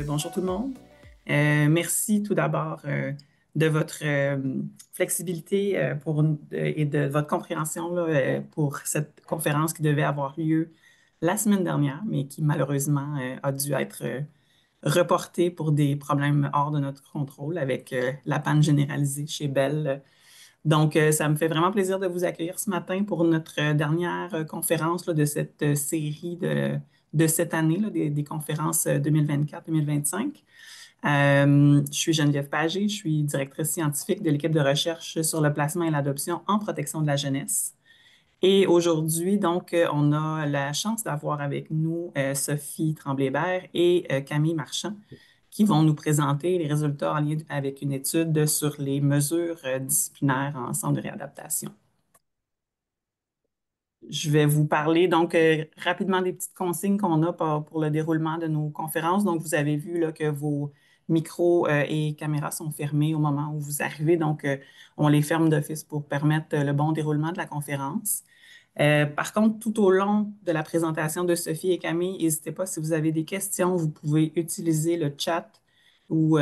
Bonjour tout le monde. Merci tout d'abord de votre flexibilité et de votre compréhension là, pour cette conférence qui devait avoir lieu la semaine dernière, mais qui malheureusement a dû être reportée pour des problèmes hors de notre contrôle avec la panne généralisée chez Bell. Donc, ça me fait vraiment plaisir de vous accueillir ce matin pour notre dernière conférence là, de cette série de cette année, là, des conférences 2024-2025. Je suis Geneviève Pagé, je suis directrice scientifique de l'équipe de recherche sur le placement et l'adoption en protection de la jeunesse. Et aujourd'hui, donc, on a la chance d'avoir avec nous Sophie Tremblay-Hébert et Camille Marchand qui vont nous présenter les résultats en lien avec une étude sur les mesures disciplinaires en centre de réadaptation. Je vais vous parler donc rapidement des petites consignes qu'on a pour le déroulement de nos conférences. Donc, vous avez vu là, que vos micros et caméras sont fermés au moment où vous arrivez. Donc, on les ferme d'office pour permettre le bon déroulement de la conférence. Par contre, tout au long de la présentation de Sophie et Camille, n'hésitez pas, si vous avez des questions, vous pouvez utiliser le chat ou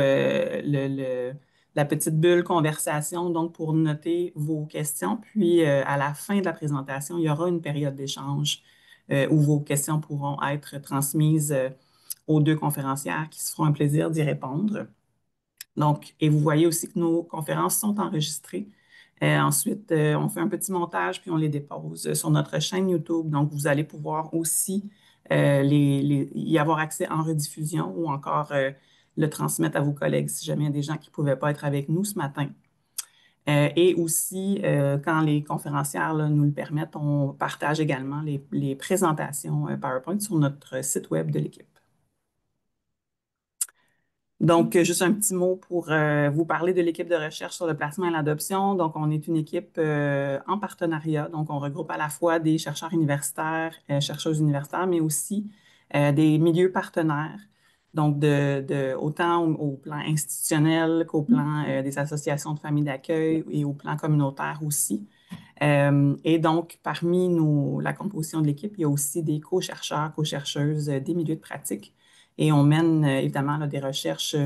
la petite bulle conversation donc pour noter vos questions. Puis, à la fin de la présentation, il y aura une période d'échange où vos questions pourront être transmises aux deux conférencières qui se feront un plaisir d'y répondre. Donc, et vous voyez aussi que nos conférences sont enregistrées. Ensuite, on fait un petit montage puis on les dépose sur notre chaîne YouTube. Donc, vous allez pouvoir aussi y avoir accès en rediffusion ou encore le transmettre à vos collègues si jamais il y a des gens qui ne pouvaient pas être avec nous ce matin. Et aussi, quand les conférencières là, nous le permettent, on partage également les présentations PowerPoint sur notre site web de l'équipe. Donc, juste un petit mot pour vous parler de l'équipe de recherche sur le placement et l'adoption. Donc, on est une équipe en partenariat. Donc, on regroupe à la fois des chercheurs universitaires, chercheuses universitaires, mais aussi des milieux partenaires. Donc, autant au plan institutionnel qu'au plan des associations de familles d'accueil et au plan communautaire aussi. Et donc, parmi la composition de l'équipe, il y a aussi des co-chercheurs, co-chercheuses des milieux de pratique. Et on mène évidemment là, des recherches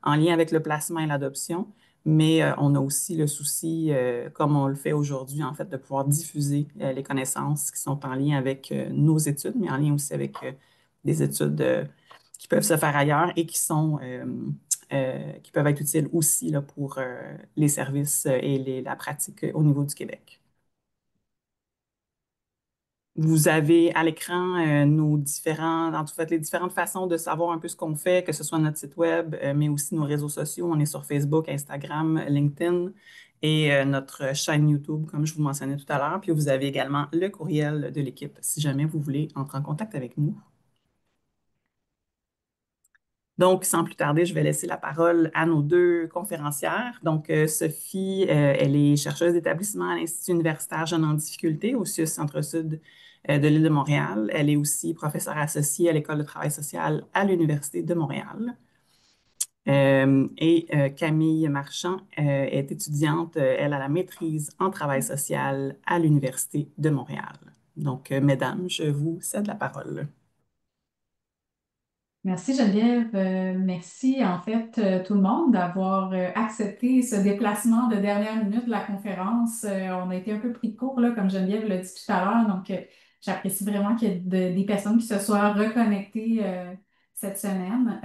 en lien avec le placement et l'adoption, mais on a aussi le souci, comme on le fait aujourd'hui, en fait, de pouvoir diffuser les connaissances qui sont en lien avec nos études, mais en lien aussi avec des études qui peuvent se faire ailleurs et qui peuvent être utiles aussi là, pour les services et la pratique au niveau du Québec. Vous avez à l'écran en fait, les différentes façons de savoir un peu ce qu'on fait, que ce soit notre site web, mais aussi nos réseaux sociaux. On est sur Facebook, Instagram, LinkedIn et notre chaîne YouTube, comme je vous mentionnais tout à l'heure. Puis vous avez également le courriel de l'équipe si jamais vous voulez entrer en contact avec nous. Donc, sans plus tarder, je vais laisser la parole à nos deux conférencières. Donc, Sophie, elle est chercheuse d'établissement à l'Institut universitaire Jeunes en difficulté au CIUS Centre-Sud de l'île de Montréal. Elle est aussi professeure associée à l'École de travail social à l'Université de Montréal. Camille Marchand est étudiante, elle, à la maîtrise en travail social à l'Université de Montréal. Donc, mesdames, je vous cède la parole. Merci Geneviève. Merci en fait tout le monde d'avoir accepté ce déplacement de dernière minute de la conférence. On a été un peu pris de court là, comme Geneviève l'a dit tout à l'heure. Donc j'apprécie vraiment qu'il y ait des personnes qui se soient reconnectées cette semaine.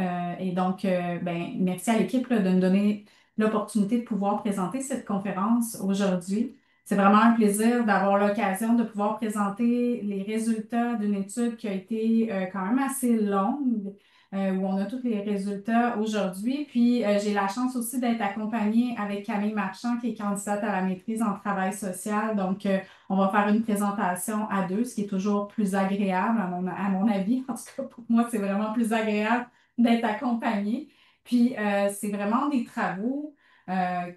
Merci à l'équipe là, de nous donner l'opportunité de pouvoir présenter cette conférence aujourd'hui. C'est vraiment un plaisir d'avoir l'occasion de pouvoir présenter les résultats d'une étude qui a été quand même assez longue où on a tous les résultats aujourd'hui. Puis, j'ai la chance aussi d'être accompagnée avec Camille Marchand, qui est candidate à la maîtrise en travail social. Donc, on va faire une présentation à deux, ce qui est toujours plus agréable, à mon avis. En tout cas, pour moi, c'est vraiment plus agréable d'être accompagnée. Puis, c'est vraiment des travaux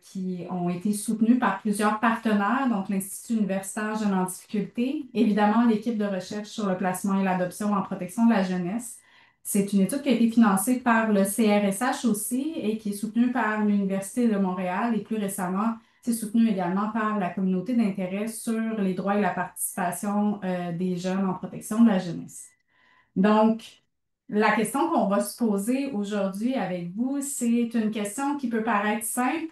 qui ont été soutenus par plusieurs partenaires, donc l'Institut universitaire Jeunes en difficulté, évidemment l'équipe de recherche sur le placement et l'adoption en protection de la jeunesse. C'est une étude qui a été financée par le CRSH aussi et qui est soutenue par l'Université de Montréal et plus récemment, c'est soutenu également par la communauté d'intérêt sur les droits et la participation des jeunes en protection de la jeunesse. Donc, La question qu'on va se poser aujourd'hui avec vous, c'est une question qui peut paraître simple,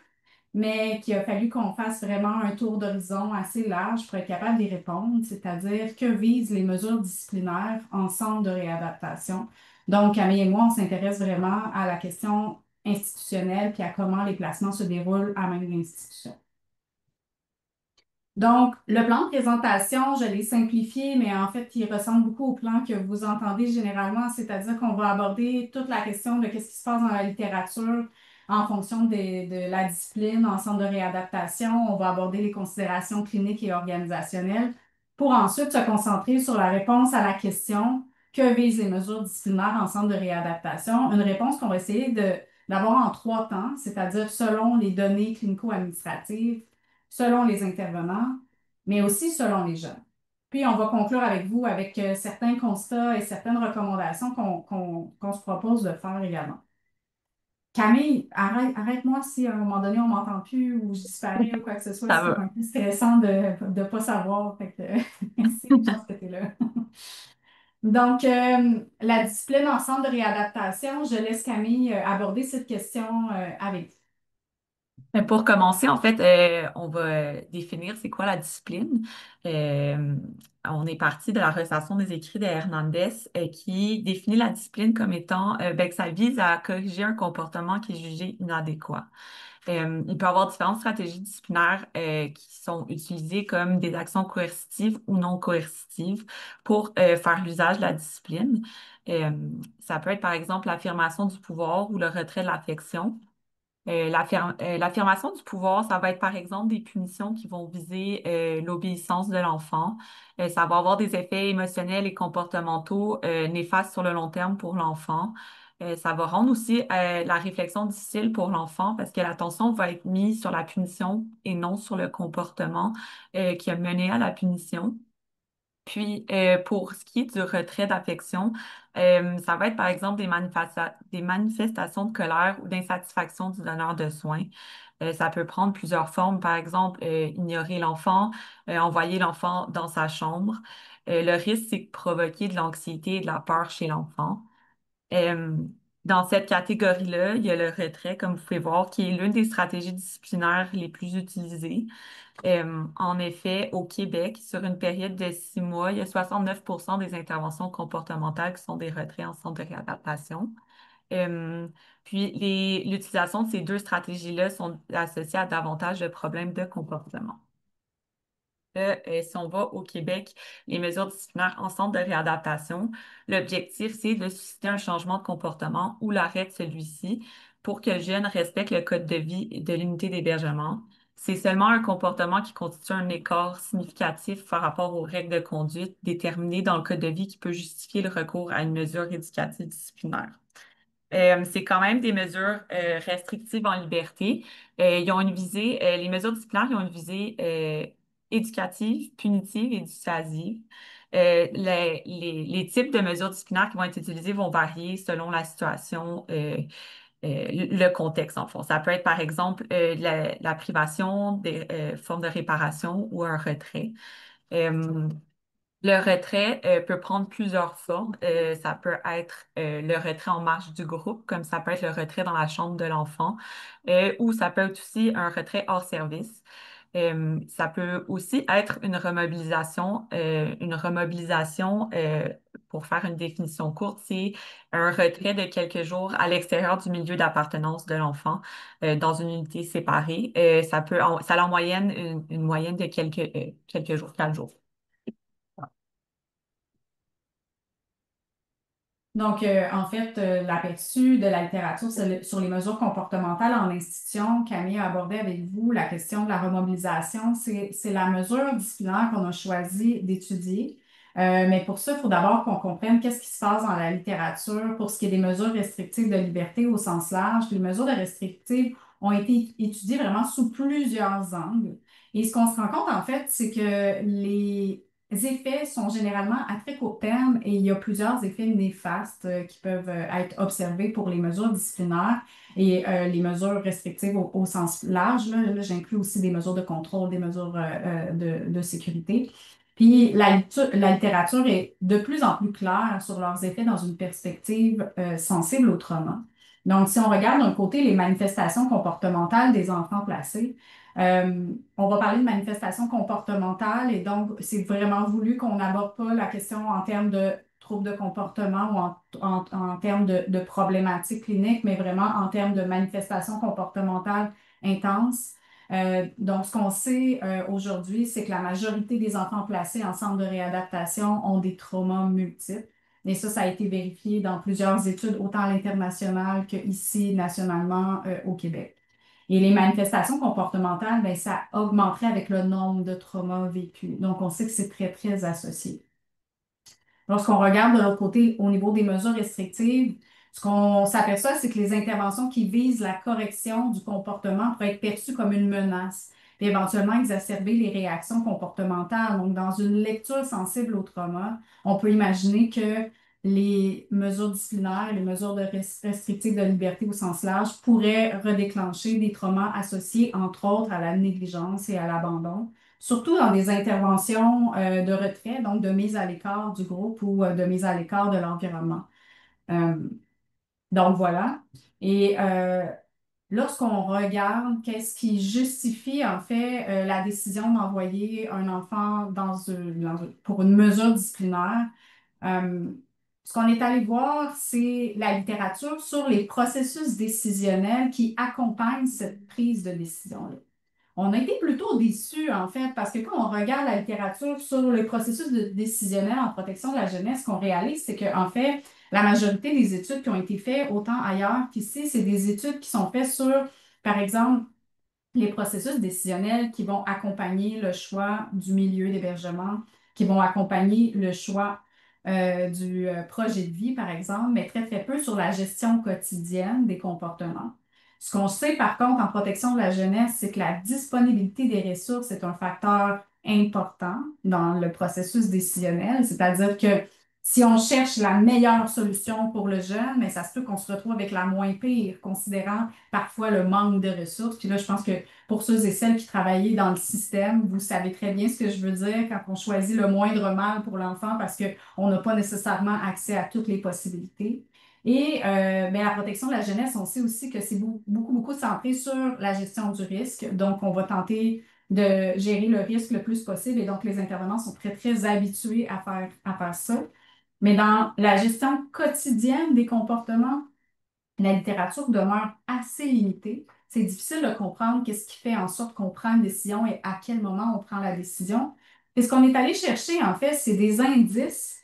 mais qu'il a fallu qu'on fasse vraiment un tour d'horizon assez large pour être capable d'y répondre, c'est-à-dire que visent les mesures disciplinaires en centre de réadaptation. Donc, Camille et moi, on s'intéresse vraiment à la question institutionnelle puis à comment les placements se déroulent à même l'institution. Donc, le plan de présentation, je l'ai simplifié, mais en fait, il ressemble beaucoup au plan que vous entendez généralement, c'est-à-dire qu'on va aborder toute la question de qu'est-ce qui se passe dans la littérature en fonction de la discipline en centre de réadaptation. On va aborder les considérations cliniques et organisationnelles pour ensuite se concentrer sur la réponse à la question que visent les mesures disciplinaires en centre de réadaptation? Une réponse qu'on va essayer d'avoir en 3 temps, c'est-à-dire selon les données clinico-administratives, selon les intervenants, mais aussi selon les jeunes. Puis, on va conclure avec vous avec certains constats et certaines recommandations qu'on se propose de faire également. Camille, arrête-moi si à un moment donné on m'entend plus ou je disparais ou quoi que ce soit. Ça C'est va. un peu stressant de ne pas savoir. Fait que, merci, une chance que tu es là. Donc, la discipline ensemble de réadaptation, je laisse Camille aborder cette question avec vous. Mais pour commencer, en fait, on va définir c'est quoi la discipline. Euh, on est parti de la recitation des écrits de Hernandez qui définit la discipline comme étant ben, que ça vise à corriger un comportement qui est jugé inadéquat. Il peut y avoir différentes stratégies disciplinaires qui sont utilisées comme des actions coercitives ou non coercitives pour faire l'usage de la discipline. Euh, Ça peut être par exemple l'affirmation du pouvoir ou le retrait de l'affection. L'affirmation du pouvoir, ça va être par exemple des punitions qui vont viser l'obéissance de l'enfant. Ça va avoir des effets émotionnels et comportementaux néfastes sur le long terme pour l'enfant. Ça va rendre aussi la réflexion difficile pour l'enfant parce que l'attention va être mise sur la punition et non sur le comportement qui a mené à la punition. Puis, pour ce qui est du retrait d'affection, ça va être par exemple des manifestations de colère ou d'insatisfaction du donneur de soins. Ça peut prendre plusieurs formes, par exemple, ignorer l'enfant, envoyer l'enfant dans sa chambre. Le risque, c'est de provoquer de l'anxiété et de la peur chez l'enfant. Euh, Dans cette catégorie-là, il y a le retrait, comme vous pouvez voir, qui est l'une des stratégies disciplinaires les plus utilisées. En effet, au Québec, sur une période de 6 mois, il y a 69% des interventions comportementales qui sont des retraits en centre de réadaptation. Euh, Puis, l'utilisation de ces deux stratégies-là sont associées à davantage de problèmes de comportement. Si on va au Québec, les mesures disciplinaires en centre de réadaptation, l'objectif, c'est de susciter un changement de comportement ou l'arrêt de celui-ci pour que le jeune respecte le code de vie de l'unité d'hébergement. C'est seulement un comportement qui constitue un écart significatif par rapport aux règles de conduite déterminées dans le code de vie qui peut justifier le recours à une mesure éducative disciplinaire. C'est quand même des mesures restrictives en liberté. Ils ont une visée, les mesures disciplinaires, ils ont une visée éducative, punitive et dissuasive. Les types de mesures disciplinaires qui vont être utilisées vont varier selon la situation, le contexte, en fond. Ça peut être, par exemple, la privation des formes de réparation ou un retrait. Euh, le retrait peut prendre plusieurs formes. Ça peut être le retrait en marge du groupe, comme ça peut être le retrait dans la chambre de l'enfant, ou ça peut être aussi un retrait hors service. Ça peut aussi être une remobilisation, pour faire une définition courte, c'est un retrait de quelques jours à l'extérieur du milieu d'appartenance de l'enfant, dans une unité séparée. Ça a en moyenne une moyenne de quelques jours, 4 jours. Donc, en fait, l'aperçu de la littérature sur les mesures comportementales en institution, Camille a abordé avec vous la question de la remobilisation. C'est la mesure disciplinaire qu'on a choisi d'étudier. Mais pour ça, il faut d'abord qu'on comprenne qu'est-ce qui se passe dans la littérature pour ce qui est des mesures restrictives de liberté au sens large. Les mesures de restrictives ont été étudiées vraiment sous plusieurs angles. Et ce qu'on se rend compte, en fait, c'est que les effets sont généralement à très court terme et il y a plusieurs effets néfastes qui peuvent être observés pour les mesures disciplinaires et les mesures restrictives au sens large. Là, j'inclus aussi des mesures de contrôle, des mesures de sécurité. Puis la littérature est de plus en plus claire sur leurs effets dans une perspective sensible au trauma. Donc, si on regarde d'un côté les manifestations comportementales des enfants placés, on va parler de manifestations comportementales et donc c'est vraiment voulu qu'on n'aborde pas la question en termes de troubles de comportement ou en termes de problématiques cliniques, mais vraiment en termes de manifestations comportementales intenses. Donc, ce qu'on sait aujourd'hui, c'est que la majorité des enfants placés en centre de réadaptation ont des traumas multiples. Et ça a été vérifié dans plusieurs études, autant à l'international qu'ici, nationalement, au Québec. Et les manifestations comportementales, ben, ça augmenterait avec le nombre de traumas vécus. Donc, on sait que c'est très, très associé. Lorsqu'on regarde de l'autre côté au niveau des mesures restrictives, ce qu'on s'aperçoit, c'est que les interventions qui visent la correction du comportement pourraient être perçues comme une menace, et éventuellement exacerber les réactions comportementales. Donc, dans une lecture sensible au trauma, on peut imaginer que les mesures disciplinaires, les mesures restrictives de liberté au sens large pourraient redéclencher des traumas associés, entre autres, à la négligence et à l'abandon surtout dans des interventions de retrait, donc de mise à l'écart du groupe ou de mise à l'écart de l'environnement. Euh, donc voilà. Et lorsqu'on regarde qu'est-ce qui justifie en fait la décision d'envoyer un enfant pour une mesure disciplinaire, euh, ce qu'on est allé voir, c'est la littérature sur les processus décisionnels qui accompagnent cette prise de décision-là. On a été plutôt déçus, en fait, parce que quand on regarde la littérature sur le processus décisionnel en protection de la jeunesse, ce qu'on réalise, c'est qu'en fait, la majorité des études qui ont été faites, autant ailleurs qu'ici, c'est des études qui sont faites sur, par exemple, les processus décisionnels qui vont accompagner le choix du milieu d'hébergement, qui vont accompagner le choix du projet de vie, par exemple, mais très, très peu sur la gestion quotidienne des comportements. Ce qu'on sait, par contre, en protection de la jeunesse, c'est que la disponibilité des ressources est un facteur important dans le processus décisionnel, c'est-à-dire que si on cherche la meilleure solution pour le jeune, mais ça se peut qu'on se retrouve avec la moins pire, considérant parfois le manque de ressources. Puis là, je pense que pour ceux et celles qui travaillent dans le système, vous savez très bien ce que je veux dire quand on choisit le moindre mal pour l'enfant parce qu'on n'a pas nécessairement accès à toutes les possibilités. Et ben, la protection de la jeunesse, on sait aussi que c'est beaucoup, beaucoup centré sur la gestion du risque. Donc, on va tenter de gérer le risque le plus possible et donc les intervenants sont très, très habitués à faire ça. Mais dans la gestion quotidienne des comportements, la littérature demeure assez limitée. C'est difficile de comprendre qu'est-ce qui fait en sorte qu'on prend une décision et à quel moment on prend la décision. Et ce qu'on est allé chercher, en fait, c'est des indices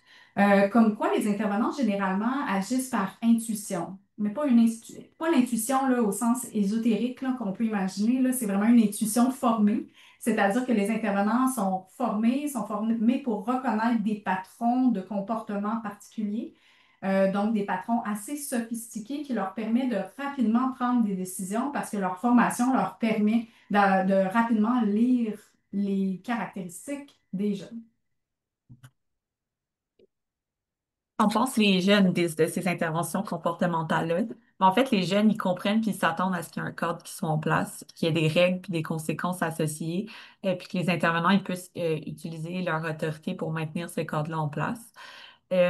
comme quoi les intervenants généralement agissent par intuition. Mais pas l'intuition là, au sens ésotérique là, qu'on peut imaginer. Là, c'est vraiment une intuition formée. C'est-à-dire que les intervenants sont formés pour reconnaître des patrons de comportement particuliers donc des patrons assez sophistiqués qui leur permet de rapidement prendre des décisions parce que leur formation leur permet de rapidement lire les caractéristiques des jeunes. On pense les jeunes de ces interventions comportementales-là. Mais en fait, les jeunes, ils comprennent puis ils s'attendent à ce qu'il y ait un cadre qui soit en place, qu'il y ait des règles puis des conséquences associées, puis que les intervenants ils puissent utiliser leur autorité pour maintenir ce cadre-là en place.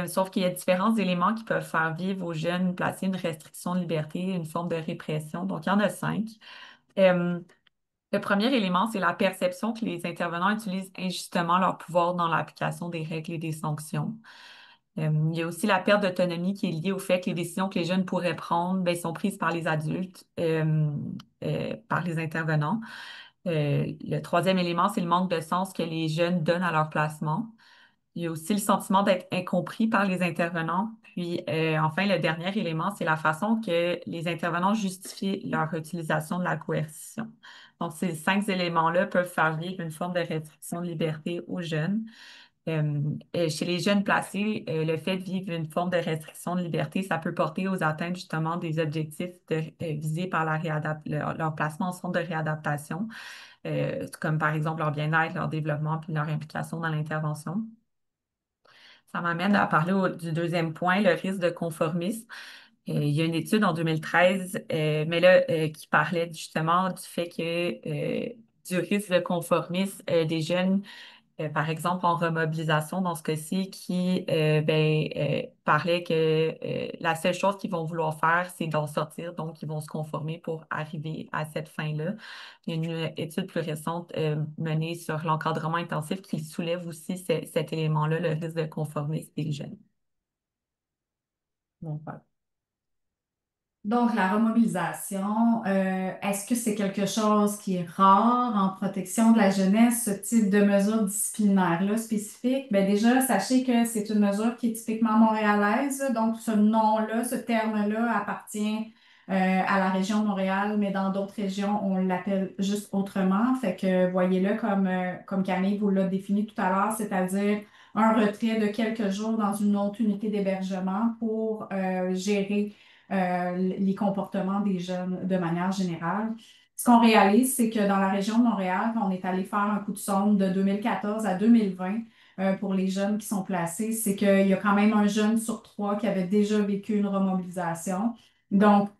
Sauf qu'il y a différents éléments qui peuvent faire vivre aux jeunes, placer une restriction de liberté, une forme de répression. Donc, il y en a 5. Euh, le premier élément, c'est la perception que les intervenants utilisent injustement leur pouvoir dans l'application des règles et des sanctions. Il y a aussi la perte d'autonomie qui est liée au fait que les décisions que les jeunes pourraient prendre, ben, sont prises par les adultes, par les intervenants. Le troisième élément, c'est le manque de sens que les jeunes donnent à leur placement. Il y a aussi le sentiment d'être incompris par les intervenants. Puis, enfin, le dernier élément, c'est la façon que les intervenants justifient leur utilisation de la coercition. Donc, ces 5 éléments-là peuvent faire vivre une forme de restriction de liberté aux jeunes. Chez les jeunes placés, le fait de vivre une forme de restriction de liberté, ça peut porter aux atteintes justement des objectifs visés par leur placement en centre de réadaptation, comme par exemple leur bien-être, leur développement, puis leur implication dans l'intervention. Ça m'amène à parler du deuxième point, le risque de conformisme. Il y a une étude en 2013, mais là, qui parlait justement du fait que du risque de conformisme des jeunes par exemple en remobilisation dans ce cas-ci, qui parlait que la seule chose qu'ils vont vouloir faire, c'est d'en sortir, donc ils vont se conformer pour arriver à cette fin-là. Il y a une étude plus récente menée sur l'encadrement intensif qui soulève aussi cet élément-là, le risque de conformisme des jeunes. Donc, voilà. Donc, la remobilisation, est-ce que c'est quelque chose qui est rare en protection de la jeunesse, ce type de mesure disciplinaire-là spécifique? Bien, déjà, sachez que c'est une mesure qui est typiquement montréalaise. Donc, ce nom-là, ce terme-là appartient à la région de Montréal, mais dans d'autres régions, on l'appelle juste autrement. Fait que voyez-le comme Camille vous l'a défini tout à l'heure, c'est-à-dire un retrait de quelques jours dans une autre unité d'hébergement pour gérer les comportements des jeunes de manière générale. Ce qu'on réalise, c'est que dans la région de Montréal, quand on est allé faire un coup de sonde de 2014 à 2020 pour les jeunes qui sont placés, c'est qu'il y a quand même un jeune sur trois qui avait déjà vécu une remobilisation. Donc,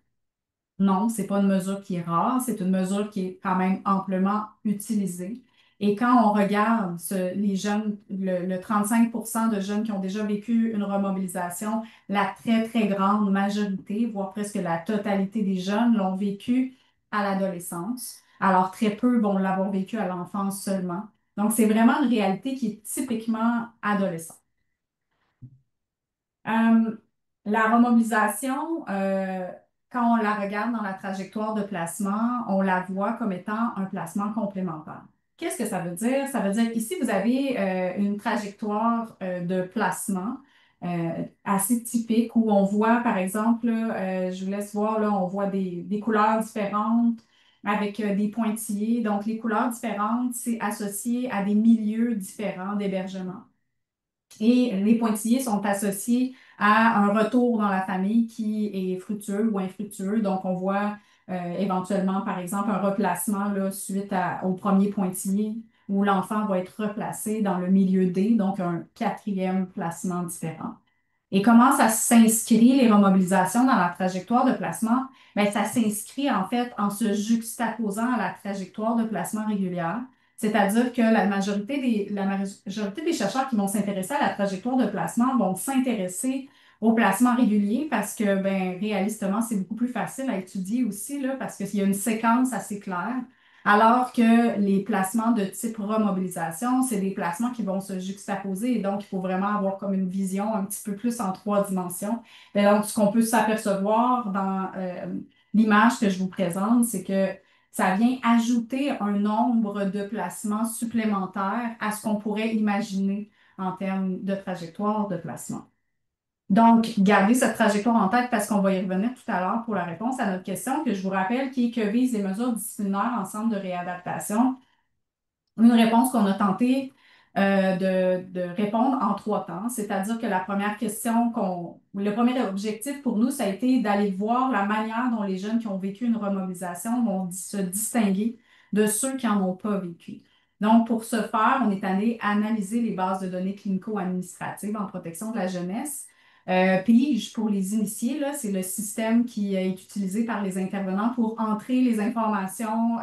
non, c'est pas une mesure qui est rare, c'est une mesure qui est quand même amplement utilisée. Et quand on regarde les jeunes, le 35 de jeunes qui ont déjà vécu une remobilisation, la très, très grande majorité, voire presque la totalité des jeunes l'ont vécu à l'adolescence. Alors, très peu vont l'avoir vécu à l'enfance seulement. Donc, c'est vraiment une réalité qui est typiquement adolescente. Euh, la remobilisation, quand on la regarde dans la trajectoire de placement, on la voit comme étant un placement complémentaire. Qu'est-ce que ça veut dire? Ça veut dire qu'ici, vous avez une trajectoire de placement assez typique où on voit, par exemple, là, je vous laisse voir, là, on voit des couleurs différentes avec des pointillés. Donc, les couleurs différentes, c'est associé à des milieux différents d'hébergement. Et les pointillés sont associés à un retour dans la famille qui est fructueux ou infructueux. Donc, on voit éventuellement, par exemple, un replacement là, suite au premier pointillé où l'enfant va être replacé dans le milieu D, donc un quatrième placement différent. Et comment ça s'inscrit, les remobilisations dans la trajectoire de placement? Bien, ça s'inscrit en fait en se juxtaposant à la trajectoire de placement régulière. C'est-à-dire que la majorité des chercheurs qui vont s'intéresser à la trajectoire de placement vont s'intéresser au placement régulier parce que, ben, réalistement, c'est beaucoup plus facile à étudier aussi, là, parce qu'il y a une séquence assez claire. Alors que les placements de type remobilisation, c'est des placements qui vont se juxtaposer et donc il faut vraiment avoir comme une vision un petit peu plus en trois dimensions. Et donc, ce qu'on peut s'apercevoir dans l'image que je vous présente, c'est que ça vient ajouter un nombre de placements supplémentaires à ce qu'on pourrait imaginer en termes de trajectoire de placement. Donc, gardez cette trajectoire en tête parce qu'on va y revenir tout à l'heure pour la réponse à notre question que je vous rappelle qui est que visent les mesures disciplinaires en centre de réadaptation. Une réponse qu'on a tenté de répondre en trois temps, c'est-à-dire que la première question le premier objectif pour nous, ça a été d'aller voir la manière dont les jeunes qui ont vécu une remobilisation vont se distinguer de ceux qui n'en ont pas vécu. Donc, pour ce faire, on est allé analyser les bases de données clinico-administratives en protection de la jeunesse. Puis, pour les initiés, là, c'est le système qui est utilisé par les intervenants pour entrer les informations,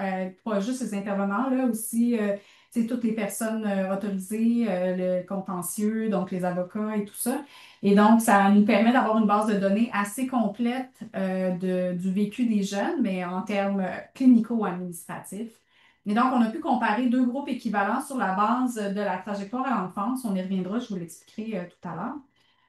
pas juste les intervenants, là, aussi c'est toutes les personnes autorisées, le contentieux, donc les avocats et tout ça. Et donc, ça nous permet d'avoir une base de données assez complète du vécu des jeunes, mais en termes clinico-administratifs. Et donc, on a pu comparer deux groupes équivalents sur la base de la trajectoire à l'enfance. On y reviendra, je vous l'expliquerai tout à l'heure.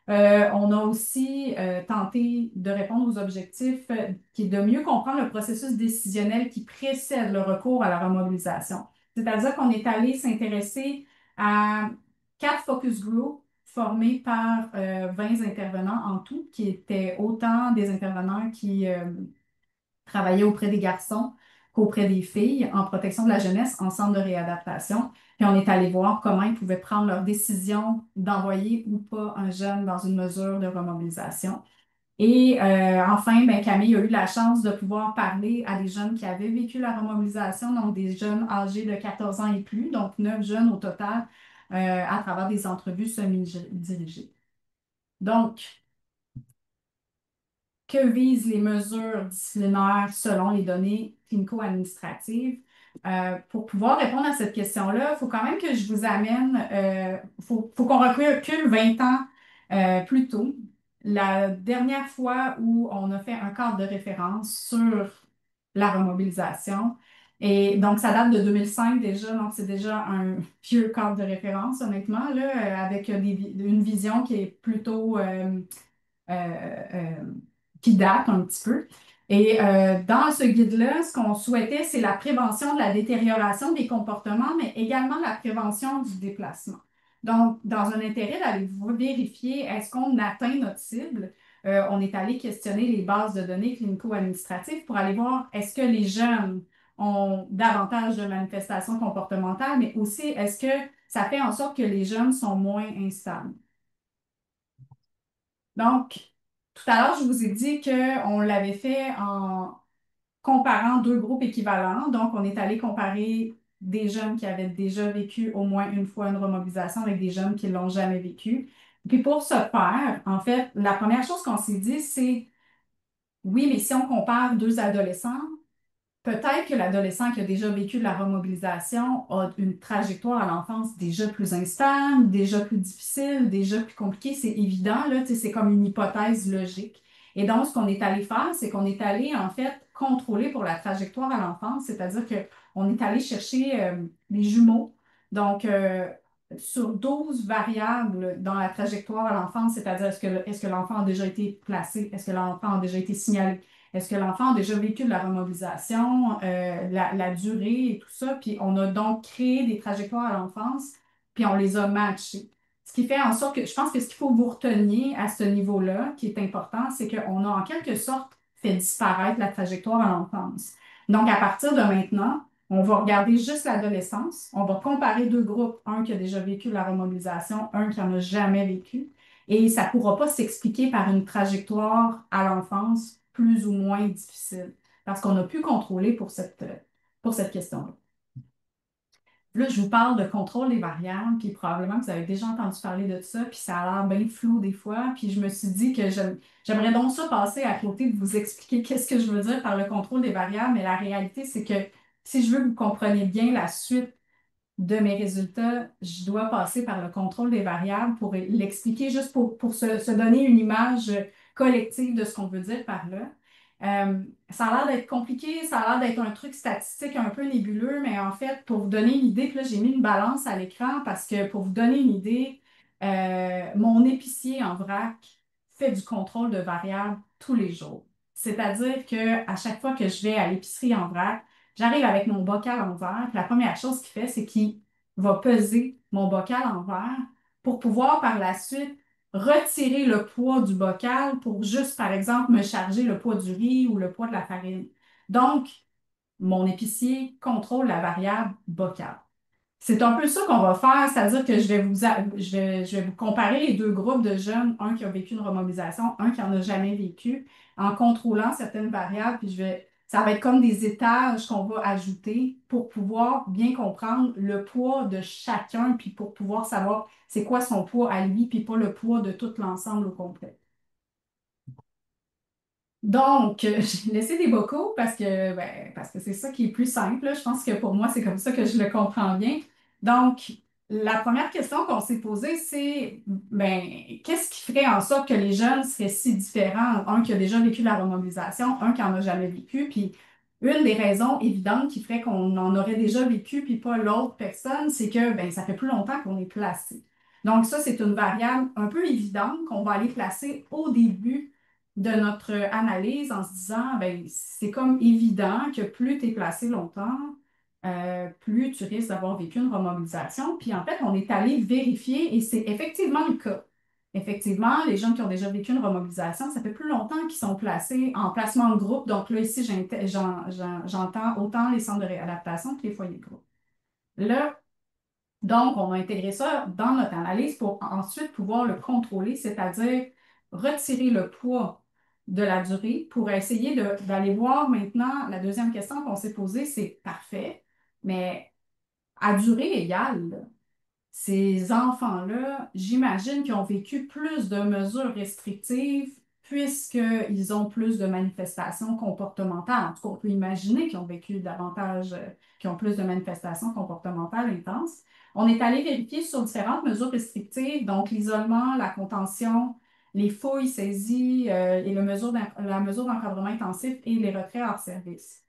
On a aussi tenté de répondre aux objectifs qui est de mieux comprendre le processus décisionnel qui précède le recours à la remobilisation. C'est-à-dire qu'on est allé s'intéresser à 4 focus groups formés par 20 intervenants en tout, qui étaient autant des intervenants qui travaillaient auprès des garçons qu'auprès des filles en protection de la jeunesse en centre de réadaptation. Puis on est allé voir comment ils pouvaient prendre leur décision d'envoyer ou pas un jeune dans une mesure de remobilisation. Et enfin, ben, Camille a eu la chance de pouvoir parler à des jeunes qui avaient vécu la remobilisation, donc des jeunes âgés de 14 ans et plus, donc 9 jeunes au total, à travers des entrevues semi-dirigées. Donc, que visent les mesures disciplinaires selon les données clinico-administratives? Pour pouvoir répondre à cette question-là, il faut quand même que je vous amène, faut qu'on recule 20 ans plus tôt. La dernière fois où on a fait un cadre de référence sur la remobilisation. Et donc, ça date de 2005 déjà, donc c'est déjà un vieux cadre de référence, honnêtement, là, avec une vision qui est plutôt euh, qui date un petit peu. Et dans ce guide-là, ce qu'on souhaitait, c'est la prévention de la détérioration des comportements, mais également la prévention du déplacement. Donc, dans un intérêt d'aller vérifier est-ce qu'on atteint notre cible, on est allé questionner les bases de données clinico-administratives pour aller voir est-ce que les jeunes ont davantage de manifestations comportementales, mais aussi est-ce que ça fait en sorte que les jeunes sont moins instables. Donc, tout à l'heure, je vous ai dit qu'on l'avait fait en comparant deux groupes équivalents. Donc, on est allé comparer des jeunes qui avaient déjà vécu au moins une fois une remobilisation avec des jeunes qui ne l'ont jamais vécu. Puis pour ce faire, en fait, la première chose qu'on s'est dit, c'est oui, mais si on compare deux adolescents, peut-être que l'adolescent qui a déjà vécu de la remobilisation a une trajectoire à l'enfance déjà plus instable, déjà plus difficile, déjà plus compliquée. C'est évident, là, tu sais, c'est comme une hypothèse logique. Et donc, ce qu'on est allé faire, c'est qu'on est allé, en fait, contrôler pour la trajectoire à l'enfance, c'est-à-dire qu'on est allé chercher les jumeaux. Donc, sur 12 variables dans la trajectoire à l'enfance, c'est-à-dire est-ce que l'enfant a déjà été placé, est-ce que l'enfant a déjà été signalé, est-ce que l'enfant a déjà vécu de la remobilisation, la durée et tout ça? Puis on a donc créé des trajectoires à l'enfance, puis on les a matchées. Ce qui fait en sorte que je pense que ce qu'il faut que vous reteniez à ce niveau-là, qui est important, c'est qu'on a en quelque sorte fait disparaître la trajectoire à l'enfance. Donc à partir de maintenant, on va regarder juste l'adolescence. On va comparer deux groupes, un qui a déjà vécu la remobilisation, un qui n'en a jamais vécu. Et ça ne pourra pas s'expliquer par une trajectoire à l'enfance plus ou moins difficile, parce qu'on a pu contrôler pour cette question-là. Là, je vous parle de contrôle des variables, puis probablement que vous avez déjà entendu parler de ça, puis ça a l'air bien flou des fois, puis je me suis dit que j'aimerais donc ça passer à côté de vous expliquer qu'est-ce que je veux dire par le contrôle des variables, mais la réalité, c'est que si je veux que vous compreniez bien la suite de mes résultats, je dois passer par le contrôle des variables pour l'expliquer, juste pour se donner une image collective de ce qu'on veut dire par là. Ça a l'air d'être compliqué, ça a l'air d'être un truc statistique un peu nébuleux, mais en fait, pour vous donner une idée, puis là, j'ai mis une balance à l'écran parce que pour vous donner une idée, mon épicier en vrac fait du contrôle de variables tous les jours. C'est-à-dire qu'à chaque fois que je vais à l'épicerie en vrac, j'arrive avec mon bocal en verre, puis la première chose qu'il fait, c'est qu'il va peser mon bocal en verre pour pouvoir par la suite retirer le poids du bocal pour juste, par exemple, me charger le poids du riz ou le poids de la farine. Donc, mon épicier contrôle la variable bocal. C'est un peu ça qu'on va faire, c'est-à-dire que je vais vous comparer les deux groupes de jeunes, un qui a vécu une remobilisation, un qui n'en a jamais vécu, en contrôlant certaines variables, puis ça va être comme des étages qu'on va ajouter pour pouvoir bien comprendre le poids de chacun, puis pour pouvoir savoir c'est quoi son poids à lui, puis pas le poids de tout l'ensemble au complet. Donc, j'ai laissé des bocaux parce que c'est ça qui est plus simple, là. Je pense que pour moi, c'est comme ça que je le comprends bien. Donc, la première question qu'on s'est posée, c'est ben, qu'est-ce qui ferait en sorte que les jeunes seraient si différents? Un qui a déjà vécu la remobilisation, un qui n'en a jamais vécu. Puis, une des raisons évidentes qui ferait qu'on en aurait déjà vécu, puis pas l'autre personne, c'est que ben, ça fait plus longtemps qu'on est placé. Donc, ça, c'est une variable un peu évidente qu'on va aller placer au début de notre analyse en se disant, ben, c'est comme évident que plus tu es placé longtemps, plus tu risques d'avoir vécu une remobilisation. Puis en fait, on est allé vérifier et c'est effectivement le cas. Effectivement, les gens qui ont déjà vécu une remobilisation, ça fait plus longtemps qu'ils sont placés en placement de groupe. Donc là, ici, j'entends autant les centres de réadaptation que les foyers de groupe. Là, donc, on a intégré ça dans notre analyse pour ensuite pouvoir le contrôler, c'est-à-dire retirer le poids de la durée pour essayer d'aller voir maintenant. La deuxième question qu'on s'est posée, c'est parfait, mais à durée égale, là, ces enfants-là, j'imagine qu'ils ont vécu plus de mesures restrictives puisqu'ils ont plus de manifestations comportementales. En tout cas, on peut imaginer qu'ils ont vécu davantage, qu'ils ont plus de manifestations comportementales intenses. On est allé vérifier sur différentes mesures restrictives, donc l'isolement, la contention, les fouilles, saisies et la mesure d'encadrement intensif et les retraits hors service.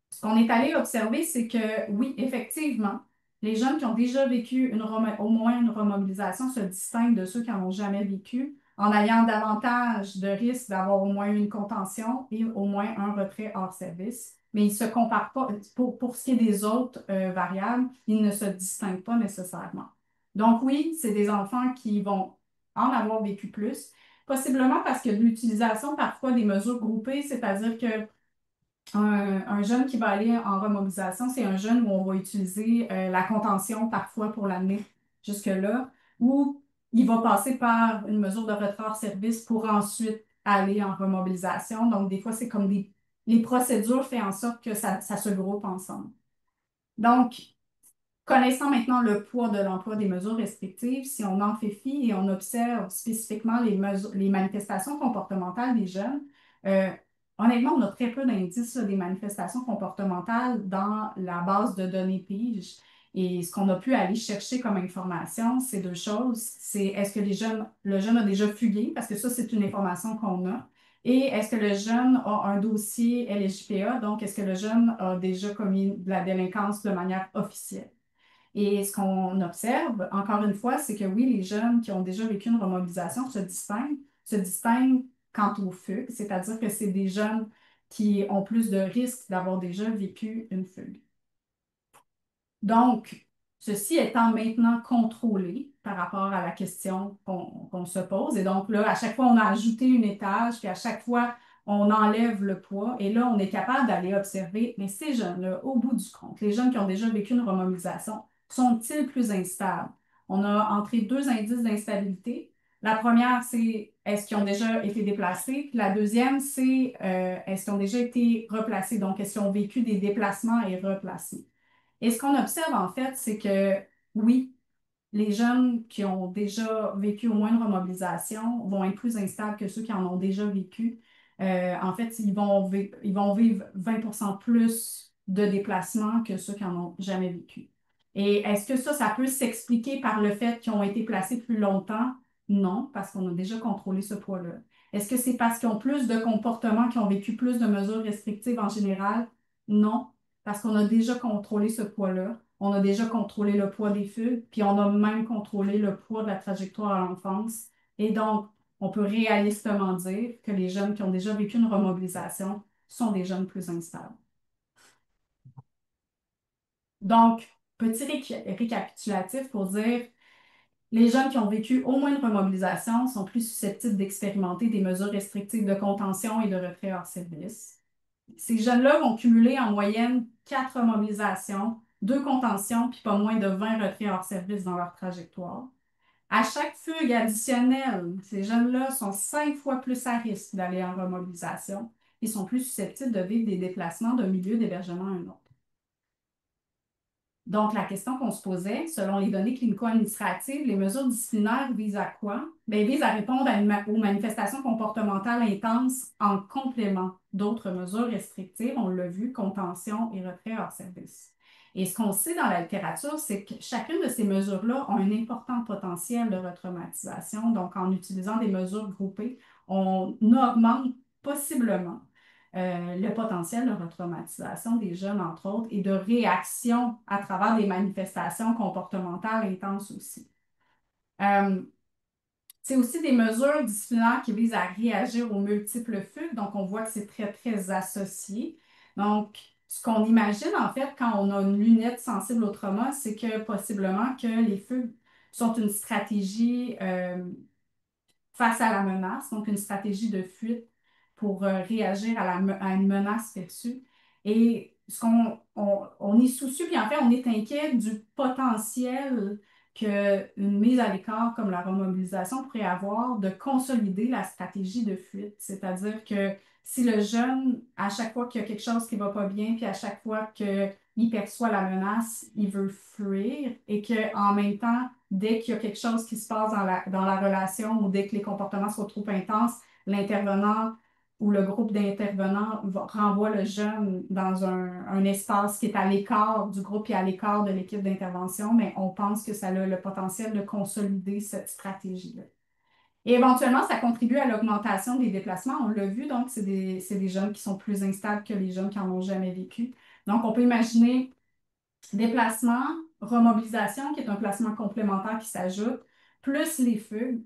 Ce qu'on est allé observer, c'est que oui, effectivement, les jeunes qui ont déjà vécu au moins une remobilisation se distinguent de ceux qui n'en ont jamais vécu en ayant davantage de risques d'avoir au moins une contention et au moins un retrait hors service. Mais ils ne se comparent pas. Pour ce qui est des autres variables, ils ne se distinguent pas nécessairement. Donc oui, c'est des enfants qui vont en avoir vécu plus, possiblement parce que de l'utilisation parfois des mesures groupées, c'est-à-dire que un jeune qui va aller en remobilisation, c'est un jeune où on va utiliser la contention parfois pour l'amener jusque-là, ou il va passer par une mesure de retrait hors service pour ensuite aller en remobilisation. Donc, des fois, c'est comme les procédures font en sorte que ça se groupe ensemble. Donc, connaissant maintenant le poids de l'emploi des mesures restrictives, si on en fait fi et on observe spécifiquement les manifestations comportementales des jeunes, euh, honnêtement, on a très peu d'indices des manifestations comportementales dans la base de données PIGE. Et ce qu'on a pu aller chercher comme information, c'est deux choses. C'est est-ce que le jeune a déjà fugué, parce que ça, c'est une information qu'on a. Et est-ce que le jeune a un dossier LSJPA, donc est-ce que le jeune a déjà commis de la délinquance de manière officielle? Et ce qu'on observe, encore une fois, c'est que oui, les jeunes qui ont déjà vécu une remobilisation se distinguent quant aux fugues, c'est-à-dire que c'est des jeunes qui ont plus de risques d'avoir déjà vécu une fugue. Donc, ceci étant maintenant contrôlé par rapport à la question qu'on se pose. Et donc là, à chaque fois, on a ajouté une étage, puis à chaque fois, on enlève le poids. Et là, on est capable d'aller observer, mais ces jeunes-là, au bout du compte, les jeunes qui ont déjà vécu une remobilisation, sont-ils plus instables? On a entré deux indices d'instabilité. La première, c'est est-ce qu'ils ont déjà été déplacés? Puis la deuxième, c'est est-ce qu'ils ont déjà été replacés? Donc, est-ce qu'ils ont vécu des déplacements et replacés? Et ce qu'on observe en fait, c'est que oui, les jeunes qui ont déjà vécu au moins une remobilisation vont être plus instables que ceux qui en ont déjà vécu. En fait, ils vont vivre 20% plus de déplacements que ceux qui n'en ont jamais vécu. Et est-ce que ça peut s'expliquer par le fait qu'ils ont été placés plus longtemps? Non, parce qu'on a déjà contrôlé ce poids-là. Est-ce que c'est parce qu'ils ont plus de comportements, qu'ils ont vécu plus de mesures restrictives en général? Non, parce qu'on a déjà contrôlé ce poids-là. On a déjà contrôlé le poids des fugues, puis on a même contrôlé le poids de la trajectoire à l'enfance. Et donc, on peut réalistement dire que les jeunes qui ont déjà vécu une remobilisation sont des jeunes plus instables. Donc, petit récapitulatif pour dire, les jeunes qui ont vécu au moins une remobilisation sont plus susceptibles d'expérimenter des mesures restrictives de contention et de retrait hors service. Ces jeunes-là vont cumuler en moyenne 4 mobilisations, 2 contentions, puis pas moins de 20 retraits hors service dans leur trajectoire. À chaque fugue additionnelle, ces jeunes-là sont 5 fois plus à risque d'aller en remobilisation et sont plus susceptibles de vivre des déplacements d'un milieu d'hébergement à un autre. Donc, la question qu'on se posait, selon les données clinico-administratives, les mesures disciplinaires visent à quoi? Bien, elles visent à répondre aux manifestations comportementales intenses en complément d'autres mesures restrictives, on l'a vu, contention et retrait hors service. Et ce qu'on sait dans la littérature, c'est que chacune de ces mesures-là ont un important potentiel de retraumatisation. Donc, en utilisant des mesures groupées, on augmente possiblement le potentiel de retraumatisation des jeunes, entre autres, et de réaction à travers des manifestations comportementales intenses aussi. C'est aussi des mesures disciplinaires qui visent à réagir aux multiples fugues, donc on voit que c'est très, très associé. Donc, ce qu'on imagine, en fait, quand on a une lunette sensible au trauma, c'est que possiblement que les fugues sont une stratégie face à la menace, donc une stratégie de fuite pour réagir à une menace perçue. Et on est soucieux, puis en fait, on est inquiet du potentiel qu'une mise à l'écart comme la remobilisation pourrait avoir de consolider la stratégie de fuite. C'est-à-dire que si le jeune, à chaque fois qu'il y a quelque chose qui ne va pas bien, puis à chaque fois qu'il perçoit la menace, il veut fuir et qu'en même temps, dès qu'il y a quelque chose qui se passe dans la relation ou dès que les comportements sont trop intenses, l'intervenant ou le groupe d'intervenants renvoie le jeune dans un espace qui est à l'écart du groupe et à l'écart de l'équipe d'intervention, mais on pense que ça a le potentiel de consolider cette stratégie-là. Et éventuellement, ça contribue à l'augmentation des déplacements. On l'a vu, donc c'est des jeunes qui sont plus instables que les jeunes qui n'en ont jamais vécu. Donc, on peut imaginer déplacement, remobilisation, qui est un placement complémentaire qui s'ajoute, plus les fugues.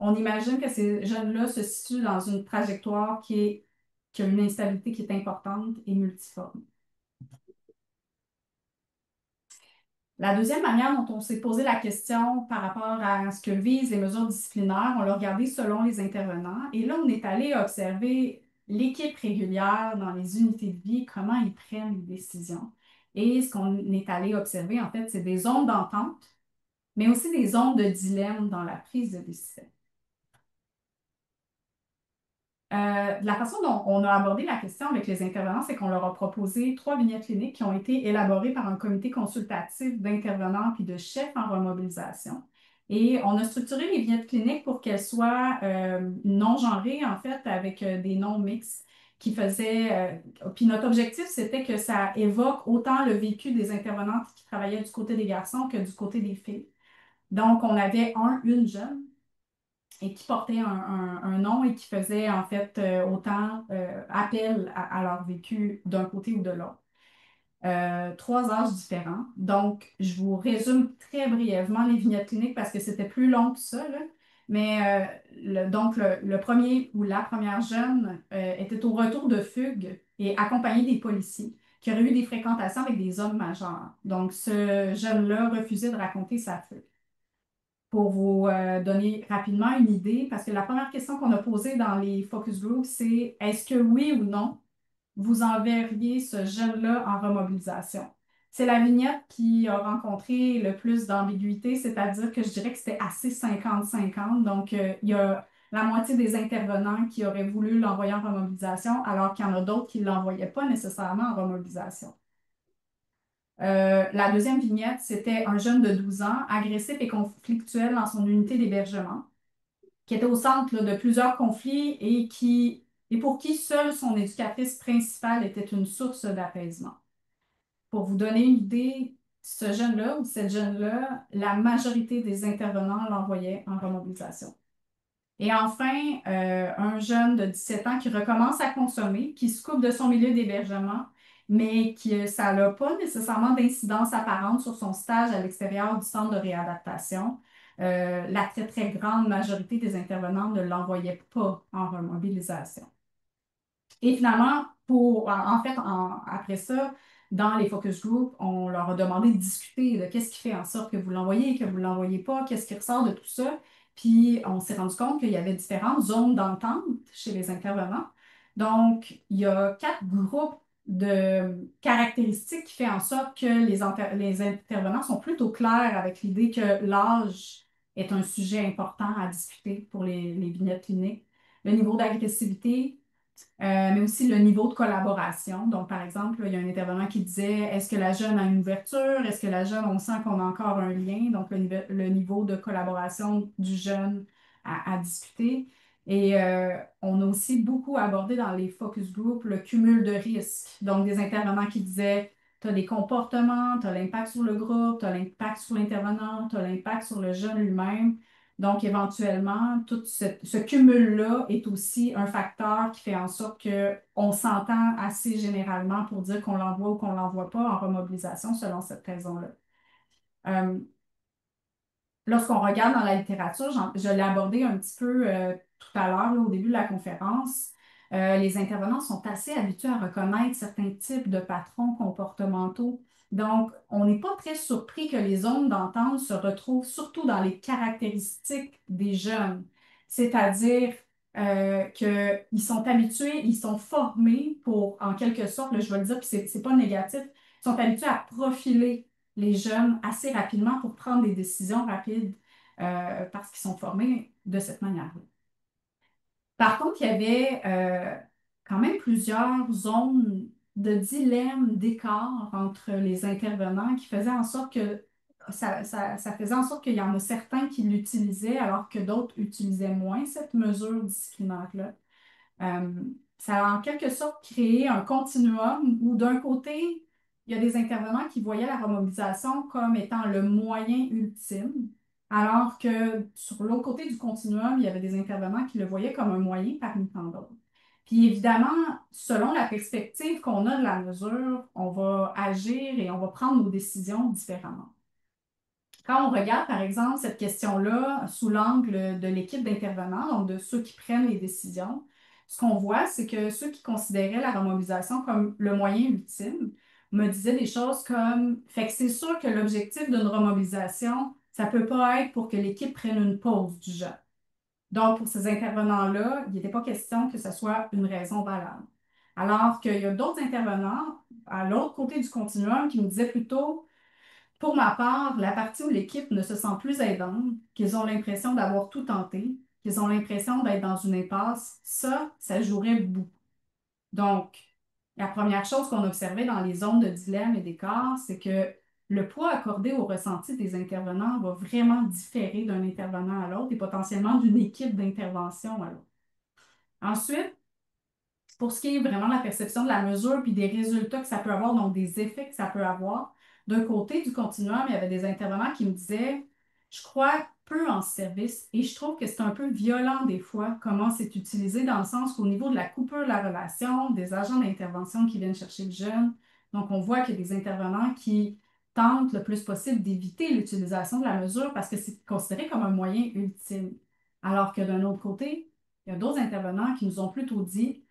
On imagine que ces jeunes-là se situent dans une trajectoire qui a une instabilité qui est importante et multiforme. La deuxième manière dont on s'est posé la question par rapport à ce que visent les mesures disciplinaires, on l'a regardé selon les intervenants. Et là, on est allé observer l'équipe régulière dans les unités de vie, comment ils prennent les décisions. Et ce qu'on est allé observer, en fait, c'est des zones d'entente, mais aussi des zones de dilemme dans la prise de décision. La façon dont on a abordé la question avec les intervenants, c'est qu'on leur a proposé 3 vignettes cliniques qui ont été élaborées par un comité consultatif d'intervenants puis de chefs en remobilisation. Et on a structuré les vignettes cliniques pour qu'elles soient non genrées, en fait, avec des noms mixtes qui faisaient. Puis notre objectif, c'était que ça évoque autant le vécu des intervenantes qui travaillaient du côté des garçons que du côté des filles. Donc, on avait une jeune et qui portaient un nom et qui faisaient en fait autant appel à leur vécu d'un côté ou de l'autre. 3 âges différents. Donc, je vous résume très brièvement les vignettes cliniques parce que c'était plus long que ça, là. Mais donc, le premier ou la première jeune était au retour de fugue et accompagné des policiers qui auraient eu des fréquentations avec des hommes majeurs. Donc, ce jeune-là refusait de raconter sa fugue. Pour vous donner rapidement une idée, parce que la première question qu'on a posée dans les focus groups, c'est est-ce que oui ou non, vous enverriez ce jeune-là en remobilisation? C'est la vignette qui a rencontré le plus d'ambiguïté, c'est-à-dire que je dirais que c'était assez 50-50. Donc, il y a la moitié des intervenants qui auraient voulu l'envoyer en remobilisation, alors qu'il y en a d'autres qui ne l'envoyaient pas nécessairement en remobilisation. La deuxième vignette, c'était un jeune de 12 ans, agressif et conflictuel dans son unité d'hébergement, qui était au centre là, de plusieurs conflits et pour qui seule son éducatrice principale était une source d'apaisement. Pour vous donner une idée, ce jeune-là ou cette jeune-là, la majorité des intervenants l'envoyaient en remobilisation. Et enfin, un jeune de 17 ans qui recommence à consommer, qui se coupe de son milieu d'hébergement, mais ça n'a pas nécessairement d'incidence apparente sur son stage à l'extérieur du centre de réadaptation. La très, très grande majorité des intervenants ne l'envoyaient pas en remobilisation. Et finalement, après ça, dans les focus group, on leur a demandé de discuter de qu'est-ce qui fait en sorte que vous l'envoyez, que vous ne l'envoyez pas, qu'est-ce qui ressort de tout ça. Puis, on s'est rendu compte qu'il y avait différentes zones d'entente chez les intervenants. Donc, il y a 4 groupes de caractéristiques qui font en sorte que les intervenants sont plutôt clairs avec l'idée que l'âge est un sujet important à discuter pour les vignettes cliniques. Le niveau d'agressivité, mais aussi le niveau de collaboration. Donc, par exemple, il y a un intervenant qui disait, est-ce que la jeune a une ouverture? Est-ce que la jeune, on sent qu'on a encore un lien? Donc, le niveau de collaboration du jeune à discuter. Et on a aussi beaucoup abordé dans les focus group le cumul de risques. Donc, des intervenants qui disaient, tu as des comportements, tu as l'impact sur le groupe, tu as l'impact sur l'intervenant, tu as l'impact sur le jeune lui-même. Donc, éventuellement, tout ce cumul-là est aussi un facteur qui fait en sorte qu'on s'entend assez généralement pour dire qu'on l'envoie ou qu'on ne l'envoie pas en remobilisation selon cette raison-là. Euh, Lorsqu'on regarde dans la littérature, je l'ai abordé un petit peu tout à l'heure, là, au début de la conférence, les intervenants sont assez habitués à reconnaître certains types de patrons comportementaux. Donc, on n'est pas très surpris que les zones d'entente se retrouvent surtout dans les caractéristiques des jeunes, c'est-à-dire qu'ils sont habitués, ils sont formés pour, en quelque sorte, là, je vais le dire, puis c'est pas négatif, ils sont habitués à profiler les jeunes assez rapidement pour prendre des décisions rapides parce qu'ils sont formés de cette manière-là. Par contre, il y avait quand même plusieurs zones de dilemme, d'écart entre les intervenants qui faisaient en sorte que ça faisait en sorte qu'il y en a certains qui l'utilisaient alors que d'autres utilisaient moins cette mesure disciplinaire-là. Euh, Ça a en quelque sorte créé un continuum où d'un côté, il y a des intervenants qui voyaient la remobilisation comme étant le moyen ultime, alors que sur l'autre côté du continuum, il y avait des intervenants qui le voyaient comme un moyen parmi tant d'autres. Puis évidemment, selon la perspective qu'on a de la mesure, on va agir et on va prendre nos décisions différemment. Quand on regarde, par exemple, cette question-là sous l'angle de l'équipe d'intervenants, donc de ceux qui prennent les décisions, ce qu'on voit, c'est que ceux qui considéraient la remobilisation comme le moyen ultime me disaient des choses comme, fait que c'est sûr que l'objectif d'une remobilisation, ça ne peut pas être pour que l'équipe prenne une pause du jeu. Donc, pour ces intervenants-là, il n'était pas question que ce soit une raison valable. Alors qu'il y a d'autres intervenants à l'autre côté du continuum qui me disaient plutôt, pour ma part, la partie où l'équipe ne se sent plus aidante, qu'ils ont l'impression d'avoir tout tenté, qu'ils ont l'impression d'être dans une impasse, ça jouerait beaucoup. Donc, la première chose qu'on observait dans les zones de dilemme et d'écart, c'est que le poids accordé au ressenti des intervenants va vraiment différer d'un intervenant à l'autre et potentiellement d'une équipe d'intervention à l'autre. Ensuite, pour ce qui est vraiment de la perception de la mesure puis des résultats que ça peut avoir, donc des effets que ça peut avoir, d'un côté du continuum, il y avait des intervenants qui me disaient, je crois peu en service et je trouve que c'est un peu violent des fois comment c'est utilisé dans le sens qu'au niveau de la coupure de la relation, des agents d'intervention qui viennent chercher le jeune, donc on voit qu'il y a des intervenants qui tentent le plus possible d'éviter l'utilisation de la mesure parce que c'est considéré comme un moyen ultime. Alors que d'un autre côté, il y a d'autres intervenants qui nous ont plutôt dit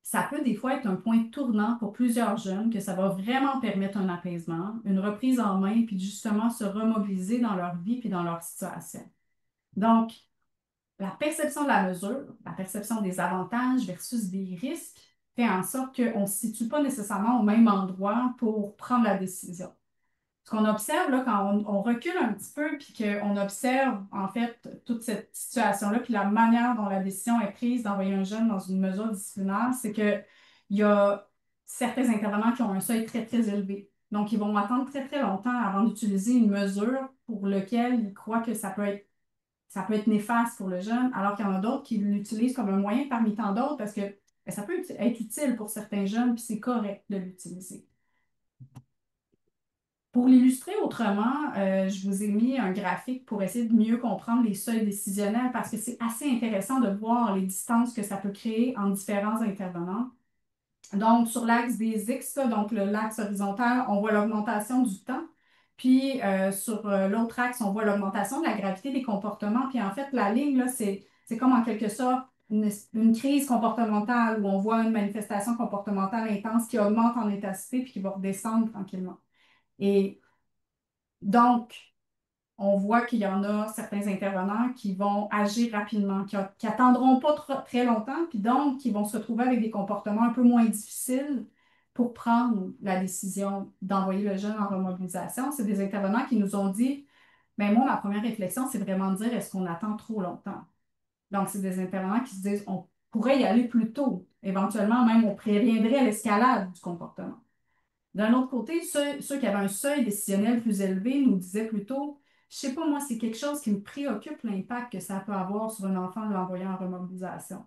ça peut des fois être un point tournant pour plusieurs jeunes, que ça va vraiment permettre un apaisement, une reprise en main, puis justement se remobiliser dans leur vie puis dans leur situation. Donc, la perception de la mesure, la perception des avantages versus des risques, fait en sorte qu'on ne se situe pas nécessairement au même endroit pour prendre la décision. Ce qu'on observe là, quand on recule un petit peu, puis qu'on observe en fait toute cette situation-là, puis la manière dont la décision est prise d'envoyer un jeune dans une mesure disciplinaire, c'est qu'il y a certains intervenants qui ont un seuil très, très élevé. Donc, ils vont attendre très, très longtemps avant d'utiliser une mesure pour laquelle ils croient que ça peut être néfaste pour le jeune, alors qu'il y en a d'autres qui l'utilisent comme un moyen parmi tant d'autres parce que ben, ça peut être utile pour certains jeunes, puis c'est correct de l'utiliser. Pour l'illustrer autrement, je vous ai mis un graphique pour essayer de mieux comprendre les seuils décisionnels parce que c'est assez intéressant de voir les distances que ça peut créer en différents intervenants. Donc, sur l'axe des X, là, donc l'axe horizontal, on voit l'augmentation du temps. Puis, sur l'autre axe, on voit l'augmentation de la gravité des comportements. Puis, en fait, la ligne, là, c'est comme en quelque sorte une crise comportementale où on voit une manifestation comportementale intense qui augmente en intensité puis qui va redescendre tranquillement. Et donc, on voit qu'il y en a certains intervenants qui vont agir rapidement, qui attendront pas très longtemps, puis donc qui vont se retrouver avec des comportements un peu moins difficiles pour prendre la décision d'envoyer le jeune en remobilisation. C'est des intervenants qui nous ont dit, ben moi, ma première réflexion, c'est vraiment de dire, est-ce qu'on attend trop longtemps? Donc, c'est des intervenants qui se disent, on pourrait y aller plus tôt. Éventuellement, même, on préviendrait l'escalade du comportement. D'un autre côté, ceux qui avaient un seuil décisionnel plus élevé nous disaient plutôt, je sais pas, moi, c'est quelque chose qui me préoccupe l'impact que ça peut avoir sur un enfant de l'envoyer en remobilisation.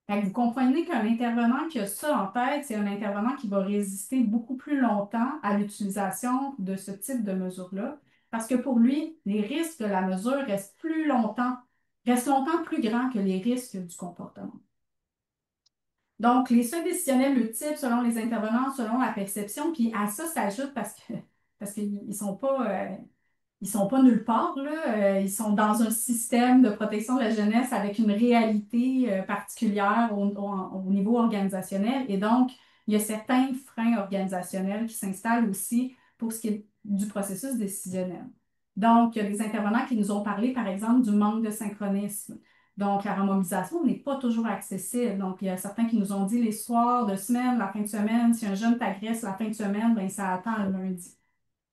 Fait que vous comprenez qu'un intervenant qui a ça en tête, c'est un intervenant qui va résister beaucoup plus longtemps à l'utilisation de ce type de mesure-là, parce que pour lui, les risques de la mesure restent longtemps plus grands que les risques du comportement. Donc, les seuils décisionnels multiples selon les intervenants, selon la perception, puis à ça s'ajoute parce qu'ils ils sont pas nulle part, là. Ils sont dans un système de protection de la jeunesse avec une réalité particulière au niveau organisationnel. Et donc, il y a certains freins organisationnels qui s'installent aussi pour ce qui est du processus décisionnel. Donc, il y a des intervenants qui nous ont parlé, par exemple, du manque de synchronisme. Donc, la remobilisation n'est pas toujours accessible. Donc, il y a certains qui nous ont dit les soirs de semaine, la fin de semaine, si un jeune t'agresse la fin de semaine, ben, ça attend le lundi.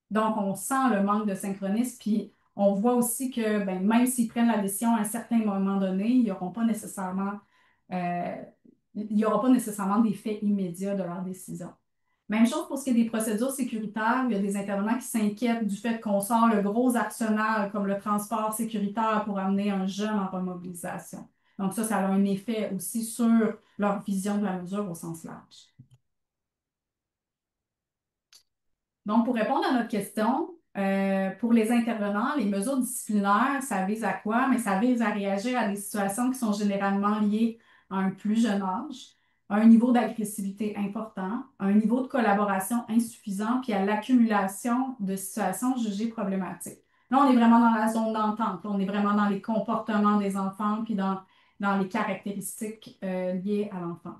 Donc, on sent le manque de synchronisme, puis on voit aussi que ben, même s'ils prennent la décision à un certain moment donné, euh, il n'y aura pas nécessairement d'effet immédiat de leur décision. Même chose pour ce qui est des procédures sécuritaires. Il y a des intervenants qui s'inquiètent du fait qu'on sort le gros arsenal comme le transport sécuritaire pour amener un jeune en remobilisation. Donc ça a un effet aussi sur leur vision de la mesure au sens large. Donc, pour répondre à notre question, pour les intervenants, les mesures disciplinaires, ça vise à quoi? Mais ça vise à réagir à des situations qui sont généralement liées à un plus jeune âge, à un niveau d'agressivité important, à un niveau de collaboration insuffisant, puis à l'accumulation de situations jugées problématiques. Là, on est vraiment dans la zone d'entente. Là, on est vraiment dans les comportements des enfants, puis dans les caractéristiques liées à l'enfant.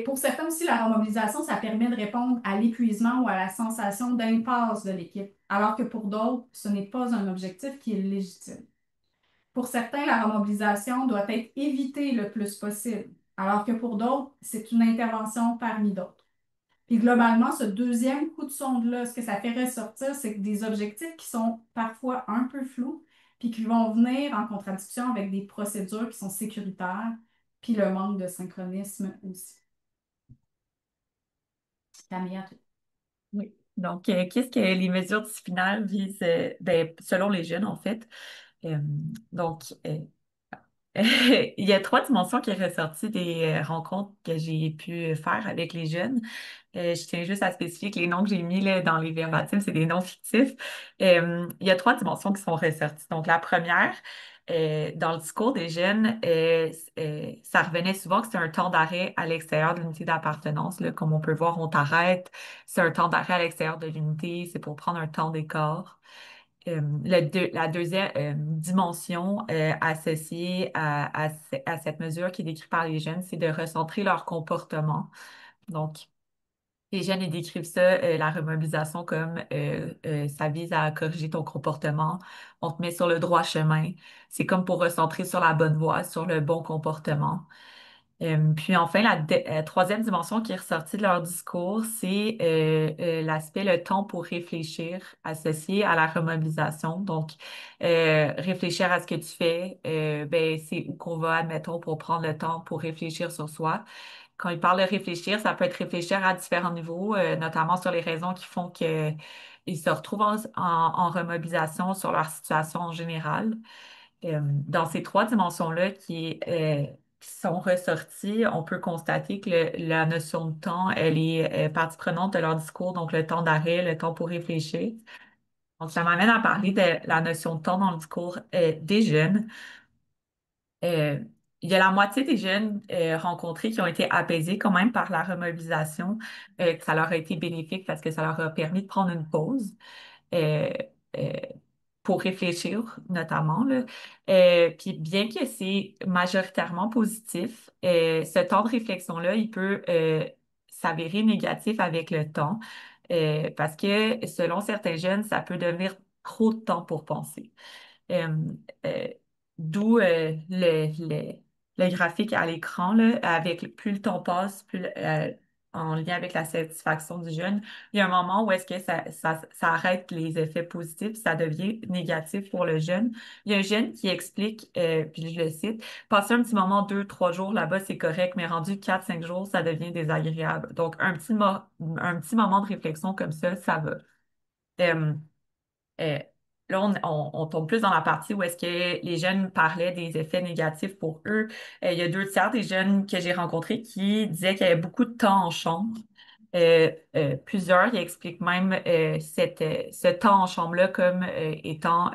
Pour certains aussi, la remobilisation, ça permet de répondre à l'épuisement ou à la sensation d'impasse de l'équipe, alors que pour d'autres, ce n'est pas un objectif qui est légitime. Pour certains, la remobilisation doit être évitée le plus possible, alors que pour d'autres, c'est une intervention parmi d'autres. Puis globalement, ce deuxième coup de sonde-là, ce que ça fait ressortir, c'est que des objectifs qui sont parfois un peu flous, puis qui vont venir en contradiction avec des procédures qui sont sécuritaires, puis le manque de synchronisme aussi. Camille, à toi. Oui. Donc, qu'est-ce que les mesures disciplinaires visent, ben, selon les jeunes, en fait? Euh, donc, il y a trois dimensions qui sont ressorties des rencontres que j'ai pu faire avec les jeunes. Je tiens juste à spécifier que les noms que j'ai mis là, dans les verbatims, c'est des noms fictifs. Il y a trois dimensions qui sont ressorties. Donc, la première, dans le discours des jeunes, ça revenait souvent que c'était un temps d'arrêt à l'extérieur de l'unité d'appartenance. Là. Comme on peut voir, on t'arrête. C'est un temps d'arrêt à l'extérieur de l'unité. C'est pour prendre un temps d'écart. La deuxième dimension associée à cette mesure qui est décrite par les jeunes, c'est de recentrer leur comportement. Donc, les jeunes, ils décrivent ça, la remobilisation, comme ça vise à corriger ton comportement, on te met sur le droit chemin. C'est comme pour recentrer sur la bonne voie, sur le bon comportement. Puis enfin, la troisième dimension qui est ressortie de leur discours, c'est l'aspect, le temps pour réfléchir associé à la remobilisation. Donc, réfléchir à ce que tu fais, ben, c'est où qu'on va, admettons, pour prendre le temps pour réfléchir sur soi. Quand ils parlent de réfléchir, ça peut être réfléchir à différents niveaux, notamment sur les raisons qui font qu'ils se retrouvent en remobilisation sur leur situation en général. Dans ces trois dimensions-là qui sont ressorties, on peut constater que la notion de temps, elle est partie prenante de leur discours, donc le temps d'arrêt, le temps pour réfléchir. Donc, ça m'amène à parler de la notion de temps dans le discours des jeunes. Euh, il y a la moitié des jeunes rencontrés qui ont été apaisés quand même par la remobilisation, que ça leur a été bénéfique parce que ça leur a permis de prendre une pause. Euh, euh, pour réfléchir, notamment, là. Puis bien que c'est majoritairement positif, ce temps de réflexion-là, il peut s'avérer négatif avec le temps, parce que selon certains jeunes, ça peut devenir trop de temps pour penser. Euh, euh, D'où le graphique à l'écran, là, avec plus le temps passe, en lien avec la satisfaction du jeune, il y a un moment où est-ce que ça arrête les effets positifs, ça devient négatif pour le jeune. Il y a un jeune qui explique, puis je le cite, passer un petit moment, 2, 3 jours là-bas, c'est correct, mais rendu 4, 5 jours, ça devient désagréable. Donc, un petit moment de réflexion comme ça va. Euh, euh, Là, on tombe plus dans la partie où est-ce que les jeunes parlaient des effets négatifs pour eux. Il y a 2 tiers des jeunes que j'ai rencontrés qui disaient qu'il y avait beaucoup de temps en chambre. Plusieurs, ils expliquent même ce temps en chambre-là comme étant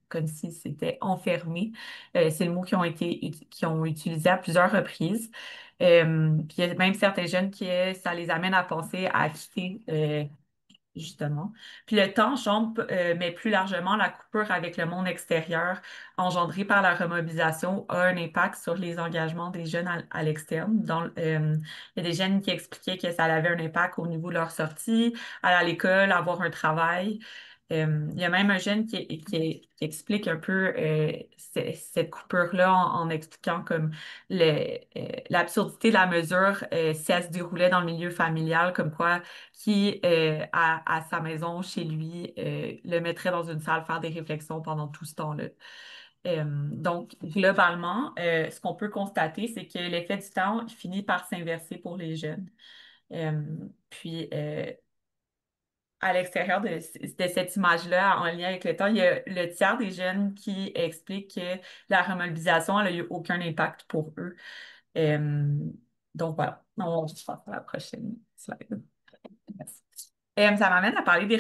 comme si c'était enfermé. C'est le mot qui ont utilisé à plusieurs reprises. Puis il y a même certains jeunes qui, ça les amène à penser à quitter justement. Puis le temps chambre, mais plus largement, la coupure avec le monde extérieur engendrée par la remobilisation a un impact sur les engagements des jeunes à l'externe. Il y a des jeunes qui expliquaient que ça avait un impact au niveau de leur sortie, aller à l'école, avoir un travail. Il y a même un jeune qui explique un peu cette coupure-là en expliquant comme l'absurdité de la mesure si elle se déroulait dans le milieu familial, comme quoi qui, à sa maison, chez lui, le mettrait dans une salle faire des réflexions pendant tout ce temps-là. Donc, globalement, ce qu'on peut constater, c'est que l'effet du temps finit par s'inverser pour les jeunes. Euh, puis, à l'extérieur de cette image-là, en lien avec le temps, il y a le tiers des jeunes qui expliquent que la remobilisation n'a eu aucun impact pour eux. Euh, donc voilà, on va passer à la prochaine slide. Merci. Ça m'amène à parler des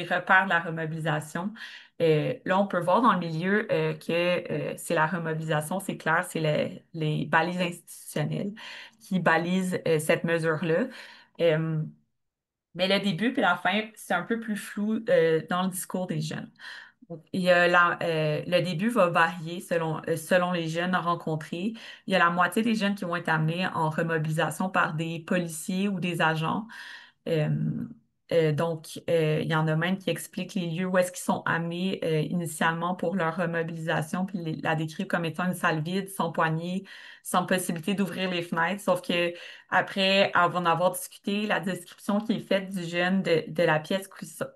repères de la remobilisation. Là, on peut voir dans le milieu que c'est la remobilisation, c'est clair, c'est les balises institutionnelles qui balisent cette mesure-là. Euh, mais le début puis la fin, c'est un peu plus flou dans le discours des jeunes. Il y a le début va varier selon les jeunes rencontrés. Il y a la moitié des jeunes qui vont être amenés en remobilisation par des policiers ou des agents. Euh, il y en a même qui expliquent les lieux où est-ce qu'ils sont amenés initialement pour leur remobilisation, puis la décrivent comme étant une salle vide, sans poignée, sans possibilité d'ouvrir les fenêtres. Sauf que après en avoir discuté, la description qui est faite du jeune de la pièce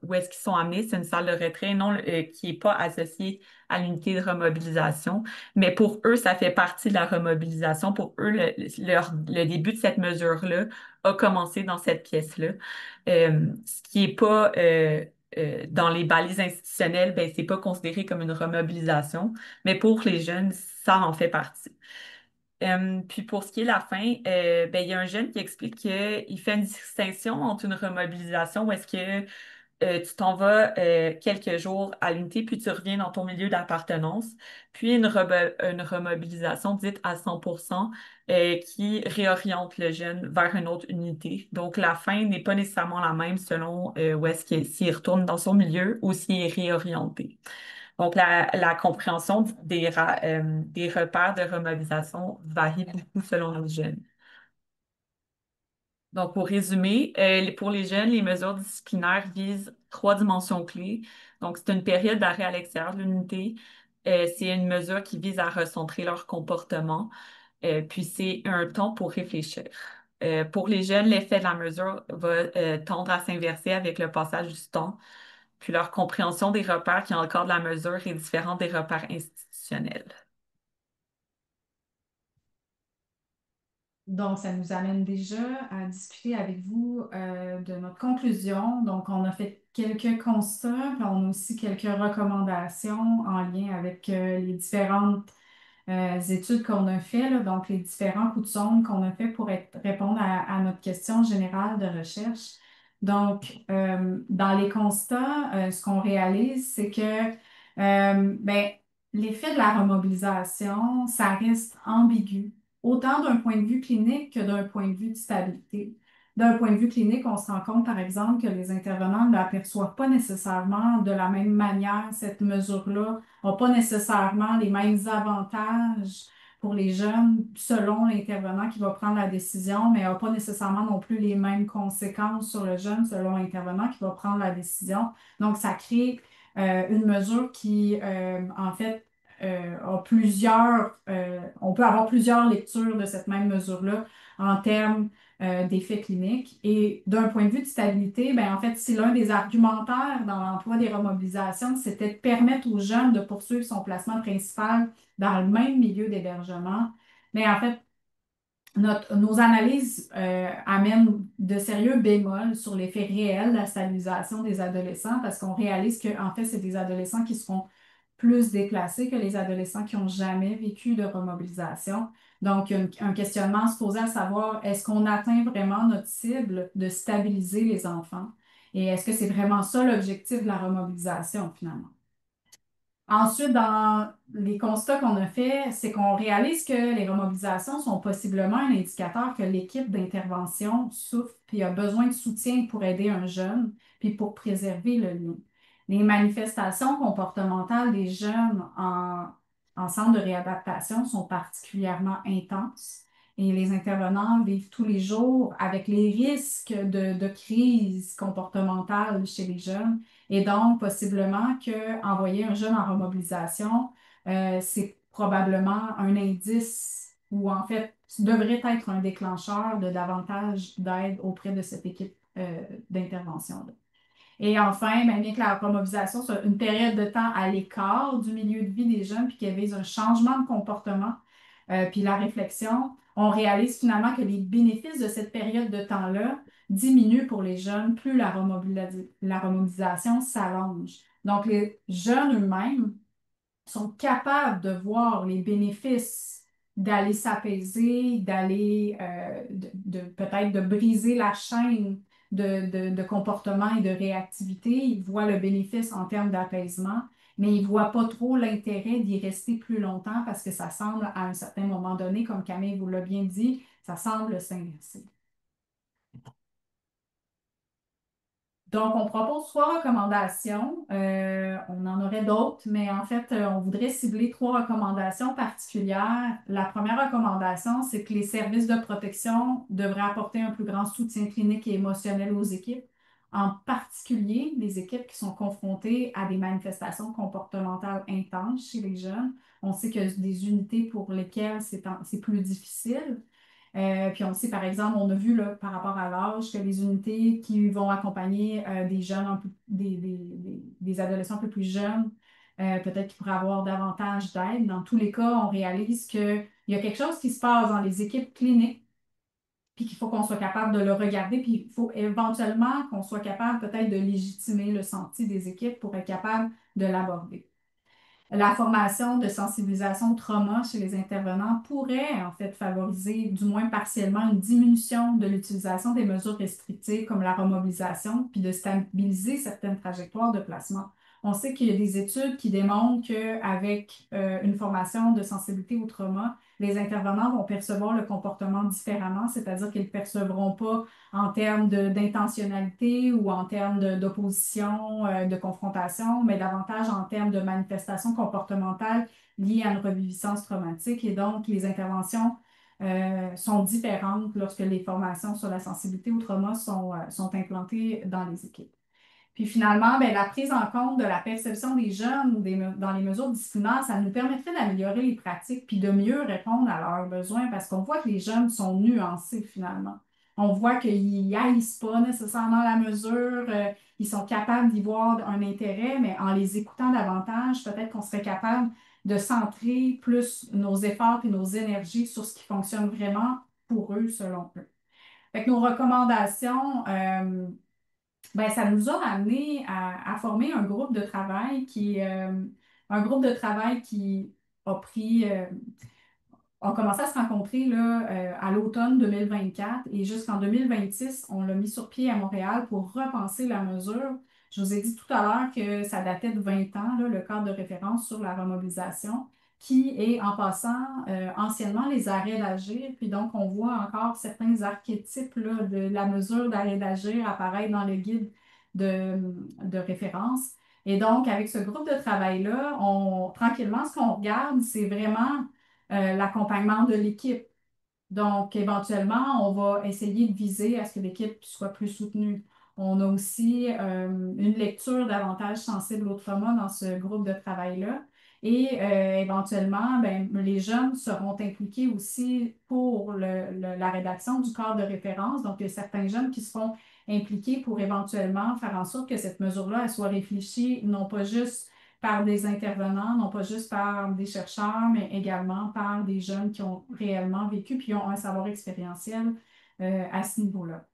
où est-ce qu'ils sont amenés, c'est une salle de retrait non, qui n'est pas associée à l'unité de remobilisation. Mais pour eux, ça fait partie de la remobilisation. Pour eux, le début de cette mesure-là a commencé dans cette pièce-là. Ce qui n'est pas dans les balises institutionnelles, ben, c'est pas considéré comme une remobilisation, mais pour les jeunes, ça en fait partie. Puis pour ce qui est la fin, ben, il y a un jeune qui explique qu'il fait une distinction entre une remobilisation où est-ce que tu t'en vas quelques jours à l'unité, puis tu reviens dans ton milieu d'appartenance. Puis une remobilisation dite à 100% qui réoriente le jeune vers une autre unité. Donc, la fin n'est pas nécessairement la même selon où est-ce qu'il s'il retourne dans son milieu ou s'il est réorienté. Donc, la compréhension des repères de remobilisation varie beaucoup selon le jeune. Donc, pour résumer, pour les jeunes, les mesures disciplinaires visent trois dimensions clés. Donc, c'est une période d'arrêt à l'extérieur de l'unité. C'est une mesure qui vise à recentrer leur comportement. Puis, c'est un temps pour réfléchir. Pour les jeunes, l'effet de la mesure va tendre à s'inverser avec le passage du temps. Puis, leur compréhension des repères qui encadrent la mesure est différente des repères institutionnels. Donc, ça nous amène déjà à discuter avec vous de notre conclusion. Donc, on a fait quelques constats, puis on a aussi quelques recommandations en lien avec les différentes études qu'on a fait, là, donc les différents coups de sonde qu'on a fait pour répondre à notre question générale de recherche. Donc, dans les constats, ce qu'on réalise, c'est que ben, l'effet de la remobilisation, ça reste ambigu, autant d'un point de vue clinique que d'un point de vue de stabilité. D'un point de vue clinique, on se rend compte, par exemple, que les intervenants ne l'aperçoivent pas nécessairement de la même manière, cette mesure-là, n'ont pas nécessairement les mêmes avantages pour les jeunes selon l'intervenant qui va prendre la décision, mais n'a pas nécessairement non plus les mêmes conséquences sur le jeune selon l'intervenant qui va prendre la décision. Donc, ça crée une mesure qui, en fait, a on peut avoir plusieurs lectures de cette même mesure-là en termes d'effets cliniques. Et d'un point de vue de stabilité, ben, en fait, c'est l'un des argumentaires dans l'emploi des remobilisations, c'était de permettre aux jeunes de poursuivre son placement principal dans le même milieu d'hébergement. Mais en fait, nos analyses amènent de sérieux bémols sur l'effet réel de la stabilisation des adolescents parce qu'on réalise qu'en fait, c'est des adolescents qui seront plus déplacés que les adolescents qui n'ont jamais vécu de remobilisation. Donc, il y a un questionnement à se poser à savoir, est-ce qu'on atteint vraiment notre cible de stabiliser les enfants? Et est-ce que c'est vraiment ça l'objectif de la remobilisation finalement? Ensuite, dans les constats qu'on a faits, c'est qu'on réalise que les remobilisations sont possiblement un indicateur que l'équipe d'intervention souffre puis a besoin de soutien pour aider un jeune puis pour préserver le lien. Les manifestations comportementales des jeunes en centre de réadaptation sont particulièrement intenses et les intervenants vivent tous les jours avec les risques de crise comportementale chez les jeunes et donc, possiblement qu'envoyer un jeune en remobilisation, c'est probablement un indice ou en fait, devrait être un déclencheur de davantage d'aide auprès de cette équipe d'intervention-là. Et enfin, bien que la remobilisation soit une période de temps à l'écart du milieu de vie des jeunes puis qu'elle vise un changement de comportement, puis la réflexion, on réalise finalement que les bénéfices de cette période de temps-là diminuent pour les jeunes plus la remobilisation s'allonge. Donc, les jeunes eux-mêmes sont capables de voir les bénéfices d'aller s'apaiser, d'aller peut-être de briser la chaîne de comportement et de réactivité. Ils voient le bénéfice en termes d'apaisement, mais ils ne voient pas trop l'intérêt d'y rester plus longtemps parce que ça semble, à un certain moment donné, comme Camille vous l'a bien dit, ça semble s'inverser. Donc, on propose trois recommandations. On en aurait d'autres, mais en fait, on voudrait cibler trois recommandations particulières. La première recommandation, c'est que les services de protection devraient apporter un plus grand soutien clinique et émotionnel aux équipes, en particulier les équipes qui sont confrontées à des manifestations comportementales intenses chez les jeunes. On sait qu'il y a des unités pour lesquelles c'est plus difficile. Puis on sait, par exemple, on a vu là, par rapport à l'âge que les unités qui vont accompagner des jeunes, des adolescents un peu plus jeunes, peut-être qu'ils pourraient avoir davantage d'aide. Dans tous les cas, on réalise qu'il y a quelque chose qui se passe dans les équipes cliniques, puis qu'il faut qu'on soit capable de le regarder, puis il faut éventuellement qu'on soit capable peut-être de légitimer le senti des équipes pour être capable de l'aborder. La formation de sensibilisation au trauma chez les intervenants pourrait en fait favoriser, du moins partiellement, une diminution de l'utilisation des mesures restrictives comme la remobilisation, puis de stabiliser certaines trajectoires de placement. On sait qu'il y a des études qui démontrent qu'avec une formation de sensibilité au trauma, les intervenants vont percevoir le comportement différemment, c'est-à-dire qu'ils ne le percevront pas en termes d'intentionnalité ou en termes d'opposition, de confrontation, mais davantage en termes de manifestations comportementales liées à une reviviscence traumatique. Et donc, les interventions sont différentes lorsque les formations sur la sensibilité au trauma sont implantées dans les équipes. Puis finalement, ben, la prise en compte de la perception des jeunes dans les mesures disciplinaires, ça nous permettrait d'améliorer les pratiques puis de mieux répondre à leurs besoins parce qu'on voit que les jeunes sont nuancés finalement. On voit qu'ils n'haïssent pas nécessairement la mesure, ils sont capables d'y voir un intérêt, mais en les écoutant davantage, peut-être qu'on serait capable de centrer plus nos efforts et nos énergies sur ce qui fonctionne vraiment pour eux, selon eux. Fait que nos recommandations, ben, ça nous a amené à former un groupe de travail qui a pris, on a commencé à se rencontrer là, à l'automne 2024 et jusqu'en 2026, on l'a mis sur pied à Montréal pour repenser la mesure. Je vous ai dit tout à l'heure que ça datait de 20 ans, là, le cadre de référence sur la remobilisation, qui est en passant anciennement les arrêts d'agir. Puis donc, on voit encore certains archétypes là, de la mesure d'arrêt d'agir apparaître dans le guide de référence. Et donc, avec ce groupe de travail-là, tranquillement, ce qu'on regarde, c'est vraiment l'accompagnement de l'équipe. Donc, éventuellement, on va essayer de viser à ce que l'équipe soit plus soutenue. On a aussi une lecture davantage sensible au trauma dans ce groupe de travail-là. Et éventuellement, ben, les jeunes seront impliqués aussi pour la rédaction du cadre de référence. Donc, il y a certains jeunes qui seront impliqués pour éventuellement faire en sorte que cette mesure-là elle soit réfléchie, non pas juste par des intervenants, non pas juste par des chercheurs, mais également par des jeunes qui ont réellement vécu puis ont un savoir expérientiel à ce niveau-là.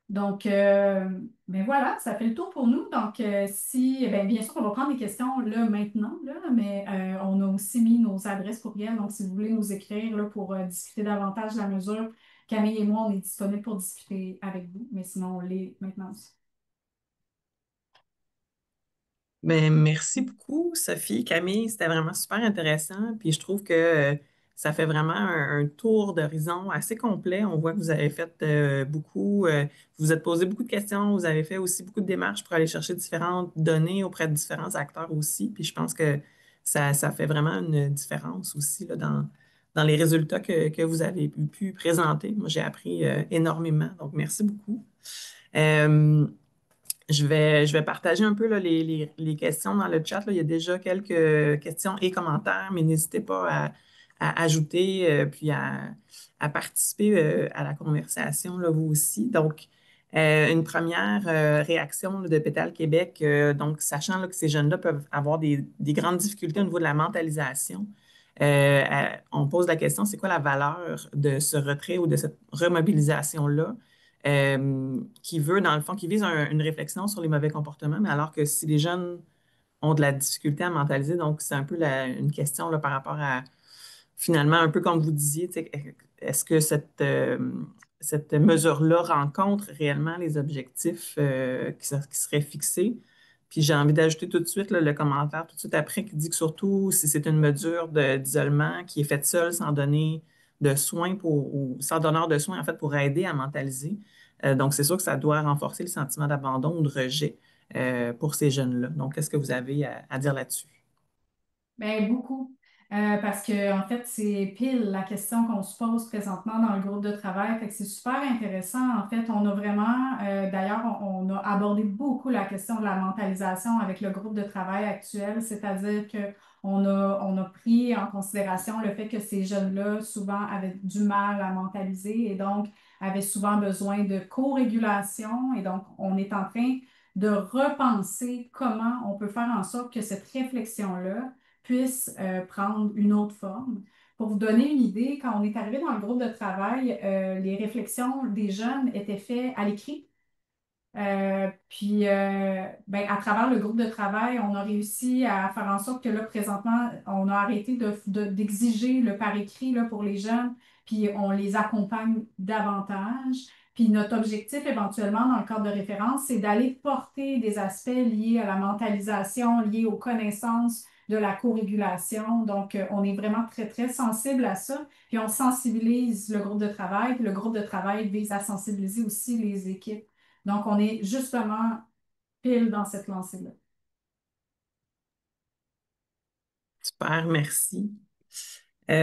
Donc, ben voilà, ça fait le tour pour nous. Donc, ben, bien sûr, on va prendre des questions là maintenant, là, mais on a aussi mis nos adresses courriel. Donc, si vous voulez nous écrire là, pour discuter davantage de la mesure, Camille et moi, on est disponibles pour discuter avec vous, mais sinon, on l'est maintenant aussi. Ben, merci beaucoup, Sophie, Camille. C'était vraiment super intéressant. Puis je trouve que ça fait vraiment un tour d'horizon assez complet. On voit que vous avez fait beaucoup, vous vous êtes posé beaucoup de questions, vous avez fait aussi beaucoup de démarches pour aller chercher différentes données auprès de différents acteurs aussi. Puis je pense que ça fait vraiment une différence aussi là, dans les résultats que vous avez pu présenter. Moi, j'ai appris énormément. Donc, merci beaucoup. Euh, je vais partager un peu là, les questions dans le chat, là. Il y a déjà quelques questions et commentaires, mais n'hésitez pas à ajouter puis à participer à la conversation, là, vous aussi. Donc, une première réaction là, de Pétale Québec, donc sachant là, que ces jeunes-là peuvent avoir des grandes difficultés au niveau de la mentalisation, On pose la question, c'est quoi la valeur de ce retrait ou de cette remobilisation-là qui veut, dans le fond, qui vise une réflexion sur les mauvais comportements, mais alors que si les jeunes ont de la difficulté à mentaliser, donc c'est un peu une question là, par rapport à, finalement, un peu comme vous disiez, tu sais, est-ce que cette mesure-là rencontre réellement les objectifs qui seraient fixés? Puis j'ai envie d'ajouter tout de suite là, le commentaire tout de suite après qui dit que surtout si c'est une mesure d'isolement qui est faite seule sans donner de soins ou sans donneur de soins en fait pour aider à mentaliser. Donc c'est sûr que ça doit renforcer le sentiment d'abandon ou de rejet pour ces jeunes-là. Donc qu'est-ce que vous avez à dire là-dessus? Ben, beaucoup. Parce que, en fait, c'est pile la question qu'on se pose présentement dans le groupe de travail. Fait que c'est super intéressant. En fait, on a vraiment, d'ailleurs, on a abordé beaucoup la question de la mentalisation avec le groupe de travail actuel, c'est-à-dire que on a pris en considération le fait que ces jeunes-là, souvent, avaient du mal à mentaliser et donc avaient souvent besoin de co-régulation. Et donc, on est en train de repenser comment on peut faire en sorte que cette réflexion-là puisse prendre une autre forme. Pour vous donner une idée, quand on est arrivé dans le groupe de travail, les réflexions des jeunes étaient faites à l'écrit. Ben, à travers le groupe de travail, on a réussi à faire en sorte que là, présentement, on a arrêté d'exiger le par écrit là, pour les jeunes, puis on les accompagne davantage. Puis notre objectif, éventuellement, dans le cadre de référence, c'est d'aller porter des aspects liés à la mentalisation, liés aux connaissances de la co-régulation. Donc, on est vraiment très, très sensible à ça. Puis on sensibilise le groupe de travail, puis le groupe de travail vise à sensibiliser aussi les équipes. Donc, on est justement pile dans cette lancée-là. Super, merci. Il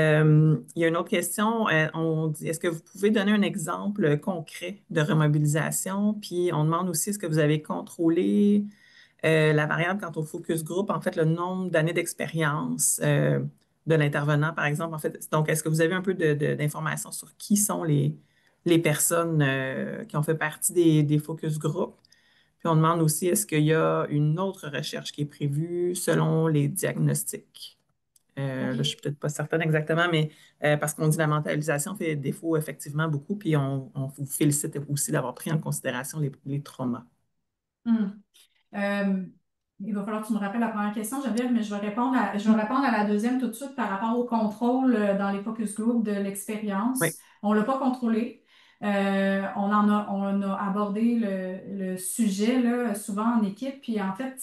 y a une autre question. On dit, est-ce que vous pouvez donner un exemple concret de remobilisation? Puis on demande aussi, est-ce que vous avez contrôlé la variable quant au focus group, en fait, le nombre d'années d'expérience de l'intervenant, par exemple. En fait, donc, est-ce que vous avez un peu d'informations sur qui sont les personnes qui ont fait partie des focus group? Puis on demande aussi, est-ce qu'il y a une autre recherche qui est prévue selon les diagnostics? Là, je ne OK. suis peut-être pas certaine exactement, mais parce qu'on dit la mentalisation fait défaut effectivement beaucoup, puis on vous félicite aussi d'avoir pris en considération les traumas. Hmm. Euh, il va falloir que tu me rappelles la première question, Geneviève, mais je vais répondre à la deuxième tout de suite par rapport au contrôle dans les focus group de Oui. l'expérience. On ne l'a pas contrôlé. On a abordé le sujet là, souvent en équipe. Puis en fait,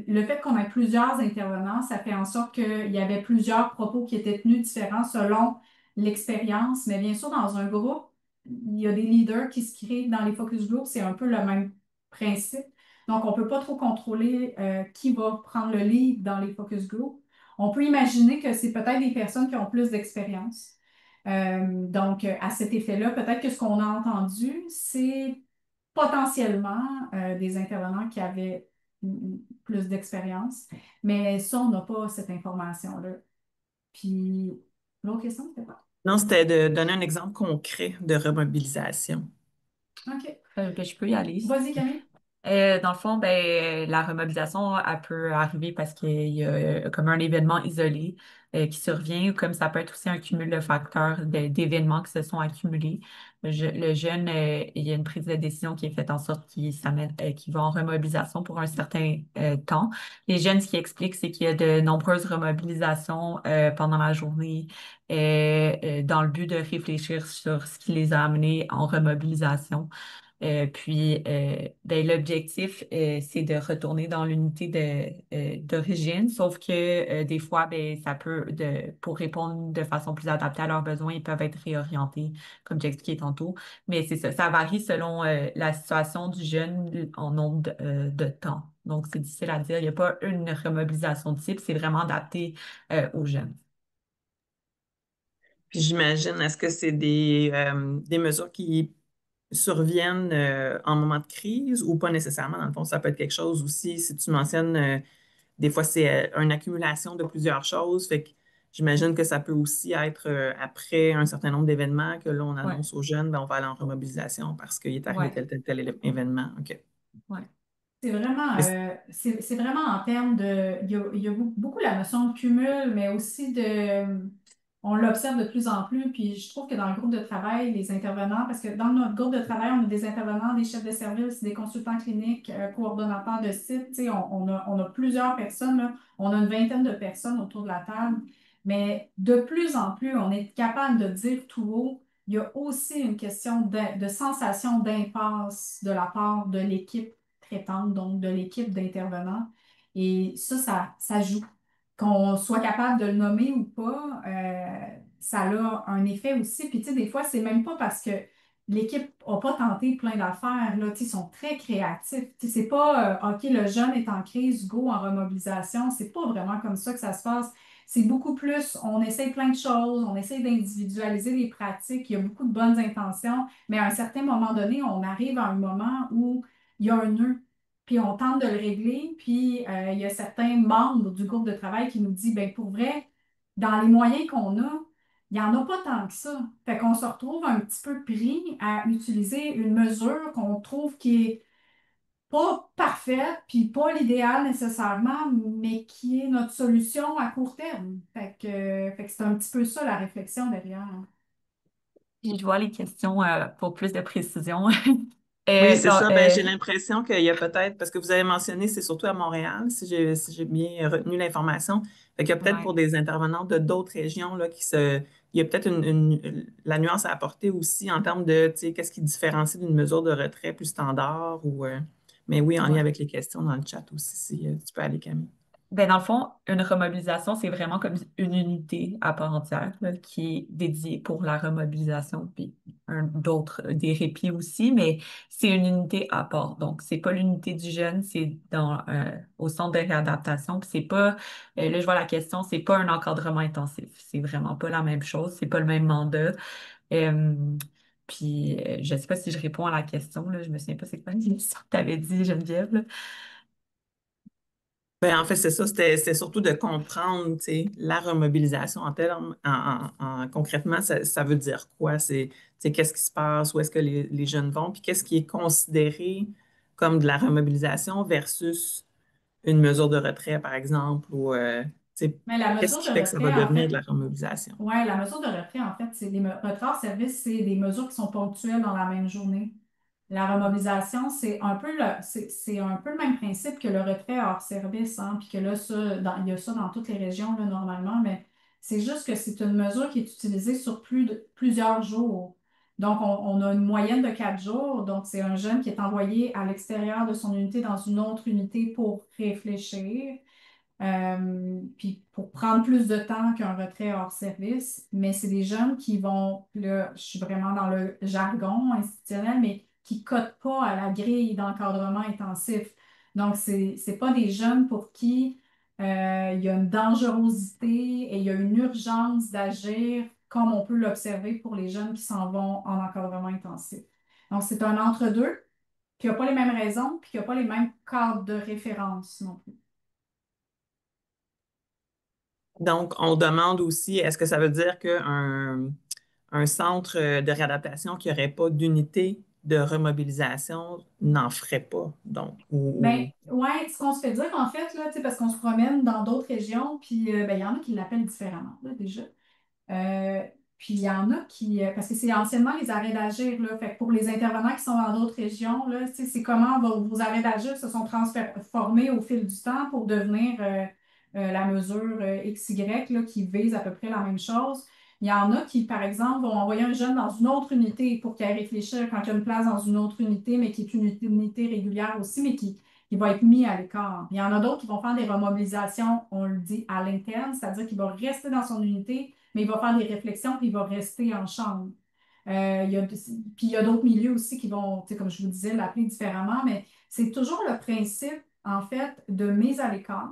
le fait qu'on ait plusieurs intervenants, ça fait en sorte qu'il y avait plusieurs propos qui étaient tenus différents selon l'expérience. Mais bien sûr, dans un groupe, il y a des leaders qui se créent dans les focus groups. C'est un peu le même principe. Donc, on ne peut pas trop contrôler qui va prendre le lead dans les focus groups. On peut imaginer que c'est peut-être des personnes qui ont plus d'expérience. Donc, à cet effet-là, peut-être que ce qu'on a entendu, c'est potentiellement des intervenants qui avaient plus d'expérience. Mais ça, on n'a pas cette information-là. Puis, l'autre question, c'était quoi? Non, c'était de donner un exemple concret de remobilisation. OK. Ben, je peux y aller. Vas-y, Camille. Dans le fond, ben, la remobilisation, elle peut arriver parce qu'il y a comme un événement isolé qui survient, ou comme ça peut être aussi un cumul de facteurs, d'événements qui se sont accumulés. Le jeune, il y a une prise de décision qui est faite en sorte qu'il va en remobilisation pour un certain temps. Les jeunes, ce qui explique, c'est qu'il y a de nombreuses remobilisations pendant la journée dans le but de réfléchir sur ce qui les a amenés en remobilisation. Ben, l'objectif, c'est de retourner dans l'unité d'origine, sauf que des fois, ben, pour répondre de façon plus adaptée à leurs besoins, ils peuvent être réorientés, comme j'ai expliqué tantôt. Mais c'est ça, ça varie selon la situation du jeune en nombre de temps. Donc, c'est difficile à dire. Il n'y a pas une remobilisation type, c'est vraiment adapté aux jeunes. Puis j'imagine, est-ce que c'est des mesures qui surviennent en moment de crise ou pas nécessairement? Dans le fond, ça peut être quelque chose aussi, si tu mentionnes, des fois, c'est une accumulation de plusieurs choses. Fait que j'imagine que ça peut aussi être après un certain nombre d'événements que là, on Ouais, annonce aux jeunes, ben, on va aller en remobilisation parce qu'il est arrivé ouais, tel événement. OK. ouais. Mais C'est vraiment en termes de, il y a beaucoup la notion de cumul, mais aussi on l'observe de plus en plus, puis je trouve que dans le groupe de travail, les intervenants, parce que dans notre groupe de travail, on a des intervenants, des chefs de service, des consultants cliniques, coordonnateurs de site, tu sais, on a plusieurs personnes, là. On a une vingtaine de personnes autour de la table, mais de plus en plus, on est capable de dire tout haut, il y a aussi une question de sensation d'impasse de la part de l'équipe traitante, donc de l'équipe d'intervenants. Et ça joue. Qu'on soit capable de le nommer ou pas, ça a un effet aussi. Puis, tu sais, des fois, c'est même pas parce que l'équipe n'a pas tenté plein d'affaires, là, tu sais, ils sont très créatifs. Tu sais, c'est pas, OK, le jeune est en crise, go, en remobilisation. C'est pas vraiment comme ça que ça se passe. C'est beaucoup plus, on essaye plein de choses, on essaye d'individualiser les pratiques, il y a beaucoup de bonnes intentions, mais à un certain moment donné, on arrive à un moment où il y a un nœud puis on tente de le régler, puis il y a certains membres du groupe de travail qui nous disent, ben pour vrai, dans les moyens qu'on a, il n'y en a pas tant que ça. Fait qu'on se retrouve un petit peu pris à utiliser une mesure qu'on trouve qui est pas parfaite, puis pas l'idéal nécessairement, mais qui est notre solution à court terme. Fait que c'est un petit peu ça la réflexion derrière. Puis je vois les questions pour plus de précision. oui, c'est Donc, ça. Ben, j'ai l'impression qu'il y a peut-être, parce que vous avez mentionné, c'est surtout à Montréal, si j'ai bien retenu l'information. Fait qu'il y a peut-être ouais. pour des intervenants de d'autres régions là, il y a peut-être la nuance à apporter aussi en termes de, tu sais, qu'est-ce qui différencie d'une mesure de retrait plus standard mais oui, en lien Ouais. avec les questions dans le chat aussi, si tu peux aller, Camille. Ben, dans le fond, une remobilisation, c'est vraiment comme une unité à part entière là, qui est dédiée pour la remobilisation, puis d'autres, des répits aussi, mais c'est une unité à part. Donc, c'est pas l'unité du jeune, c'est au centre de réadaptation, puis c'est pas, là, je vois la question, c'est pas un encadrement intensif. C'est vraiment pas la même chose, c'est pas le même mandat. Euh, puis, je sais pas si je réponds à la question, là, je me souviens pas c'est quoi la question que tu avais dit, Geneviève, là. Ben, en fait, c'est ça, c'était surtout de comprendre, tu sais, la remobilisation en termes, concrètement, ça veut dire quoi? Tu sais, qu'est-ce qui se passe? Où est-ce que les jeunes vont? Puis qu'est-ce qui est considéré comme de la remobilisation versus une mesure de retrait, par exemple, tu sais, Mais la qu'est-ce mesure qui de fait que ça va retrait, en devenir de fait, la remobilisation? ouais, la mesure de retrait, en fait, c'est retraits hors service, c'est des mesures qui sont ponctuelles dans la même journée. La remobilisation, c'est un peu le même principe que le retrait hors service, hein, puis que là, il y a ça dans toutes les régions, là, normalement, mais c'est juste que c'est une mesure qui est utilisée sur plusieurs jours. Donc, on a une moyenne de 4 jours. Donc, c'est un jeune qui est envoyé à l'extérieur de son unité dans une autre unité pour réfléchir. Puis pour prendre plus de temps qu'un retrait hors service, mais c'est des jeunes qui vont, là, je suis vraiment dans le jargon institutionnel, mais qui ne codent pas à la grille d'encadrement intensif. Donc, c'est pas des jeunes pour qui il y a une dangerosité et il y a une urgence d'agir comme on peut l'observer pour les jeunes qui s'en vont en encadrement intensif. Donc, c'est un entre-deux qui n'a pas les mêmes raisons, puis qui n'a pas les mêmes cadres de référence non plus. Donc, on demande aussi, est-ce que ça veut dire qu'un un centre de réadaptation qui n'aurait pas d'unité de remobilisation n'en ferait pas, donc, Ben, ouais, ce qu'on se fait dire, en fait, là, tu sais, parce qu'on se promène dans d'autres régions, puis ben, il y en a qui l'appellent différemment, là, déjà. Euh, puis il y en a parce que c'est anciennement les arrêts d'agir, là. Fait que pour les intervenants qui sont dans d'autres régions, là, tu sais, c'est comment vos arrêts d'agir se sont transformés au fil du temps pour devenir la mesure XY, là, qui vise à peu près la même chose. Il y en a qui, par exemple, vont envoyer un jeune dans une autre unité pour qu'il aille réfléchir quand il y a une place dans une autre unité, mais qui est une unité régulière aussi, mais qui va être mis à l'écart. Il y en a d'autres qui vont faire des remobilisations, on le dit, à l'interne, c'est-à-dire qu'il va rester dans son unité, mais il va faire des réflexions, puis il va rester en chambre. Puis il y a d'autres milieux aussi qui vont, tu sais, comme je vous disais, l'appeler différemment, mais c'est toujours le principe, en fait, de mise à l'écart.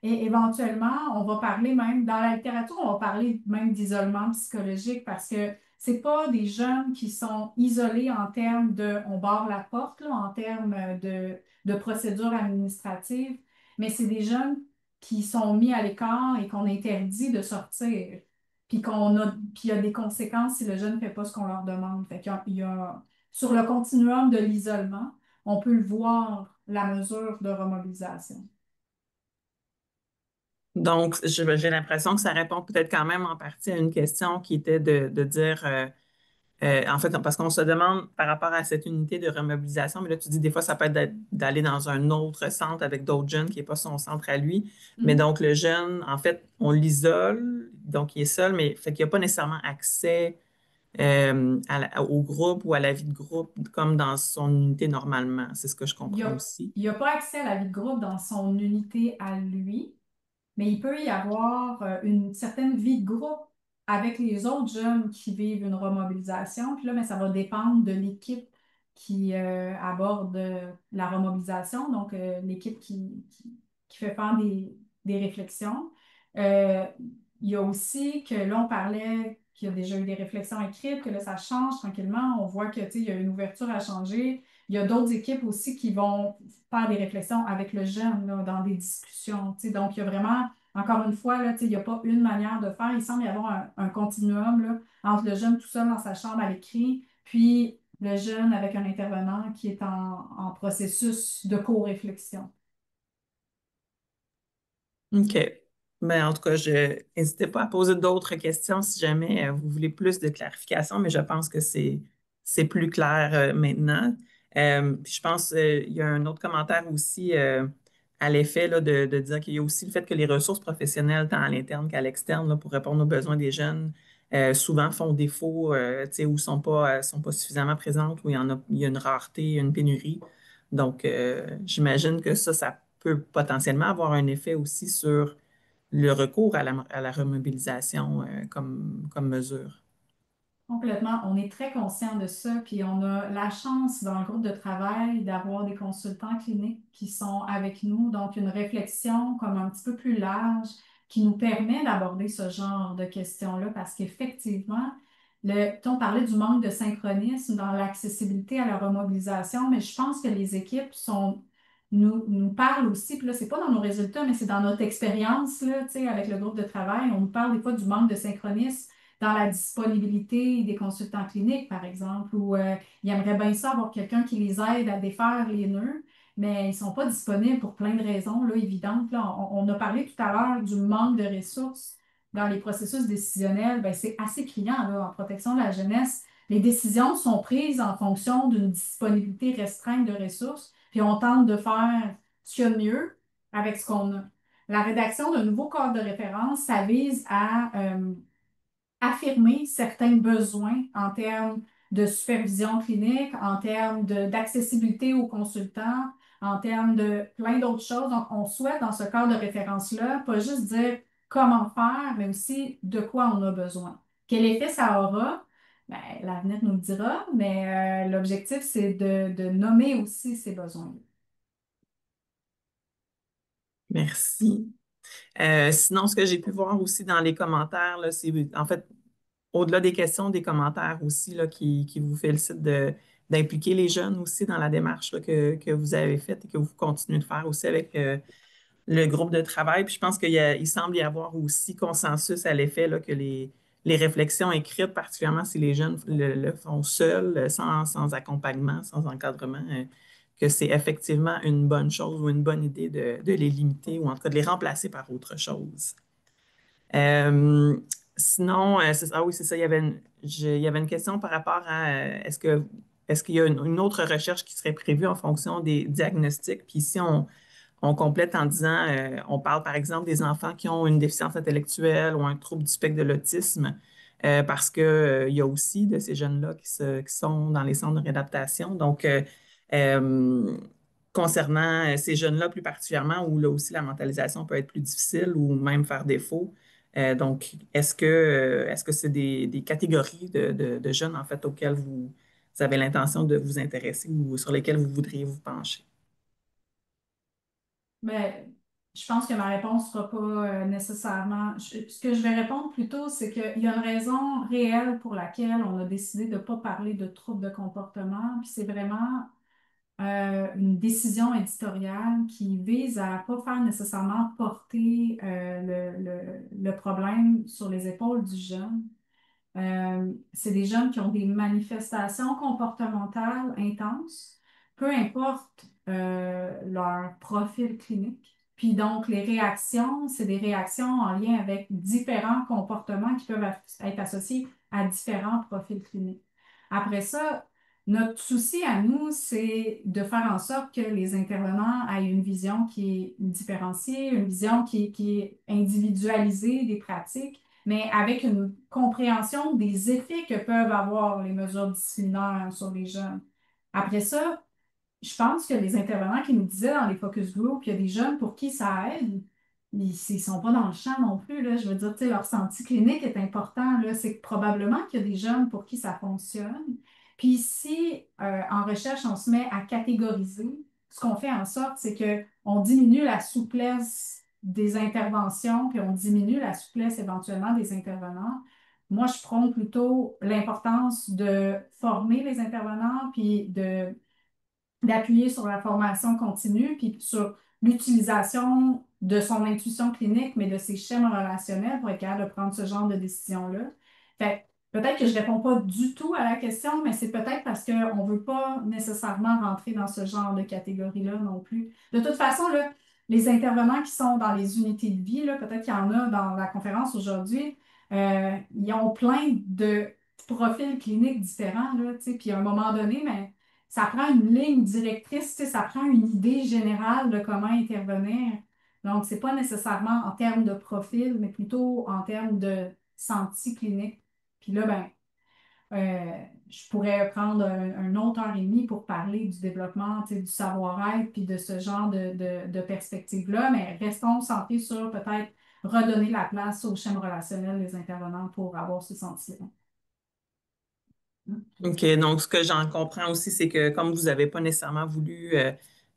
Et éventuellement, on va parler même, dans la littérature, on va parler même d'isolement psychologique parce que c'est pas des jeunes qui sont isolés en termes de on barre la porte, là, en termes de procédures administratives, mais c'est des jeunes qui sont mis à l'écart et qu'on interdit de sortir. Puis il y a des conséquences si le jeune ne fait pas ce qu'on leur demande. Fait qu'il y a, sur le continuum de l'isolement, on peut le voir, la mesure de remobilisation. Donc, j'ai l'impression que ça répond peut-être quand même en partie à une question qui était de dire, en fait, parce qu'on se demande par rapport à cette unité de remobilisation, mais là, tu dis des fois, ça peut être d'aller dans un autre centre avec d'autres jeunes qui n'est pas son centre à lui. Mais Mhm. donc, le jeune, en fait, on l'isole, donc il est seul, mais fait qu'il n'a pas nécessairement accès au groupe ou à la vie de groupe comme dans son unité normalement. C'est ce que je Il comprends a, aussi. il a pas accès à la vie de groupe dans son unité à lui. Mais il peut y avoir une certaine vie de groupe avec les autres jeunes qui vivent une remobilisation. Puis là, mais ça va dépendre de l'équipe qui aborde la remobilisation, donc l'équipe qui fait faire des réflexions. Euh, il y a aussi que là, on parlait qu'il y a déjà eu des réflexions écrites, que là, ça change tranquillement. On voit que, tu sais, il y a une ouverture à changer. Il y a d'autres équipes aussi qui vont faire des réflexions avec le jeune là, dans des discussions. Tu sais. Donc, il y a vraiment, encore une fois, là, tu sais, il n'y a pas une manière de faire. Il semble y avoir un continuum là, entre le jeune tout seul dans sa chambre à l'écrit, puis le jeune avec un intervenant qui est en processus de co-réflexion. OK. Ben, en tout cas, n'hésitez pas à poser d'autres questions si jamais vous voulez plus de clarification, mais je pense que c'est plus clair maintenant. Puis je pense il y a un autre commentaire aussi à l'effet là, de dire qu'il y a aussi le fait que les ressources professionnelles, tant à l'interne qu'à l'externe, là, pour répondre aux besoins des jeunes, souvent font défaut, tu sais, ou sont pas suffisamment présentes, où il y a une rareté, une pénurie. Donc, j'imagine que ça peut potentiellement avoir un effet aussi sur le recours à la remobilisation comme mesure. Complètement. On est très conscient de ça, puis on a la chance dans le groupe de travail d'avoir des consultants cliniques qui sont avec nous, donc une réflexion comme un petit peu plus large qui nous permet d'aborder ce genre de questions-là parce qu'effectivement, on parlait du manque de synchronisme dans l'accessibilité à la remobilisation, mais je pense que les équipes nous parlent aussi, puis là, c'est pas dans nos résultats, mais c'est dans notre expérience, là, tu sais, avec le groupe de travail, on nous parle des fois du manque de synchronisme dans la disponibilité des consultants cliniques, par exemple, où ils aimeraient bien ça avoir quelqu'un qui les aide à défaire les nœuds, mais ils ne sont pas disponibles pour plein de raisons là, évidentes. Là. On a parlé tout à l'heure du manque de ressources dans les processus décisionnels. Ben, c'est assez criant là, en protection de la jeunesse. Les décisions sont prises en fonction d'une disponibilité restreinte de ressources, puis on tente de faire ce qu'il y a de mieux avec ce qu'on a. La rédaction d'un nouveau cadre de référence, ça vise à affirmer certains besoins en termes de supervision clinique, en termes d'accessibilité aux consultants, en termes de plein d'autres choses. Donc, on souhaite dans ce cadre de référence-là, pas juste dire comment faire, mais aussi de quoi on a besoin. Quel effet ça aura? Ben, l'avenir nous le dira, mais l'objectif, c'est de nommer aussi ces besoins. Merci. Sinon, ce que j'ai pu voir aussi dans les commentaires, là, c'est en fait, au-delà des questions, des commentaires aussi là, qui vous félicitent d'impliquer les jeunes aussi dans la démarche là, que vous avez faite et que vous continuez de faire aussi avec le groupe de travail. Puis je pense il semble y avoir aussi consensus à l'effet là, que les réflexions écrites, particulièrement si les jeunes le font seuls, sans accompagnement, sans encadrement, que c'est effectivement une bonne chose ou une bonne idée de les limiter ou en tout cas de les remplacer par autre chose. Euh, Sinon, ah oui, c'est ça, il y avait une question par rapport à est-ce qu'il y a une autre recherche qui serait prévue en fonction des diagnostics? Puis ici, on complète en disant, on parle par exemple des enfants qui ont une déficience intellectuelle ou un trouble du spectre de l'autisme, parce que, il y a aussi de ces jeunes-là qui sont dans les centres de réadaptation. Donc, euh, concernant ces jeunes-là plus particulièrement, où là aussi la mentalisation peut être plus difficile ou même faire défaut. Donc, est-ce que c'est des catégories de jeunes en fait auxquelles vous avez l'intention de vous intéresser ou sur lesquelles vous voudriez vous pencher? Mais je pense que ma réponse ne sera pas nécessairement. Ce que je vais répondre plutôt, c'est qu'il y a une raison réelle pour laquelle on a décidé de ne pas parler de troubles de comportement. Puis c'est vraiment une décision éditoriale qui vise à ne pas faire nécessairement porter le problème sur les épaules du jeune. C'est des jeunes qui ont des manifestations comportementales intenses. peu importe leur profil clinique. Puis donc, les réactions, c'est des réactions en lien avec différents comportements qui peuvent être associés à différents profils cliniques. Après ça, notre souci à nous, c'est de faire en sorte que les intervenants aient une vision qui est différenciée, une vision qui est individualisée des pratiques, mais avec une compréhension des effets que peuvent avoir les mesures disciplinaires sur les jeunes. Après ça, je pense que les intervenants qui nous disaient dans les focus group, il y a des jeunes pour qui ça aide, ils ne sont pas dans le champ non plus, là. Je veux dire, tu sais, leur santé clinique est important, là. C'est que probablement qu'il y a des jeunes pour qui ça fonctionne. Puis si en recherche, on se met à catégoriser, ce qu'on fait en sorte, c'est qu'on diminue la souplesse des interventions, puis on diminue la souplesse éventuellement des intervenants. Moi, je prône plutôt l'importance de former les intervenants, puis d'appuyer sur la formation continue, puis sur l'utilisation de son intuition clinique, mais de ses schèmes relationnels pour être capable de prendre ce genre de décision-là. Fait peut-être que je ne réponds pas du tout à la question, mais c'est peut-être parce qu'on ne veut pas nécessairement rentrer dans ce genre de catégorie-là non plus. De toute façon, là, les intervenants qui sont dans les unités de vie, là, peut-être qu'il y en a dans la conférence aujourd'hui, ils ont plein de profils cliniques différents, là, tu sais, puis à un moment donné, mais ça prend une ligne directrice, tu sais, ça prend une idée générale de comment intervenir. Donc, c'est pas nécessairement en termes de profil, mais plutôt en termes de santé clinique. Puis là, ben, je pourrais prendre un autre heure et demie pour parler du développement, tu sais, du savoir-être, puis de ce genre de perspective-là, mais restons centrés sur peut-être redonner la place aux schèmes relationnels des intervenants pour avoir ce sentiment. OK, donc ce que j'en comprends aussi, c'est que comme vous n'avez pas nécessairement voulu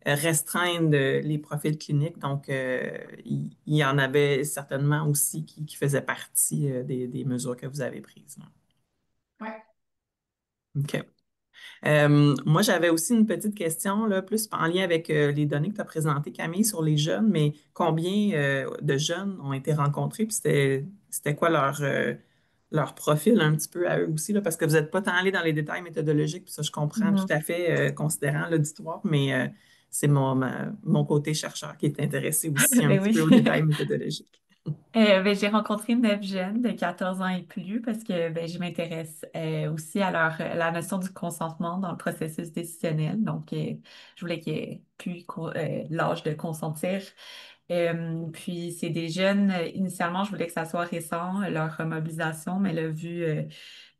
restreindre les profils cliniques, donc il y en avait certainement aussi qui faisaient partie des mesures que vous avez prises, là. Ouais. OK. Moi, j'avais aussi une petite question, là, plus en lien avec les données que tu as présentées, Camille, sur les jeunes, mais combien de jeunes ont été rencontrés, puis c'était quoi leur profil un petit peu à eux aussi, là, parce que vous n'êtes pas tant allé dans les détails méthodologiques, puis ça, je comprends tout Mhm. à fait, considérant l'auditoire, mais c'est mon côté chercheur qui est intéressé aussi un Ben petit peu oui. aux détails méthodologiques. Ben, j'ai rencontré 9 jeunes de 14 ans et plus parce que ben, je m'intéresse aussi à la notion du consentement dans le processus décisionnel. Donc, je voulais qu'ils aient plus l'âge de consentir. Puis, c'est des jeunes, initialement, je voulais que ça soit récent, leur remobilisation, mais là, vu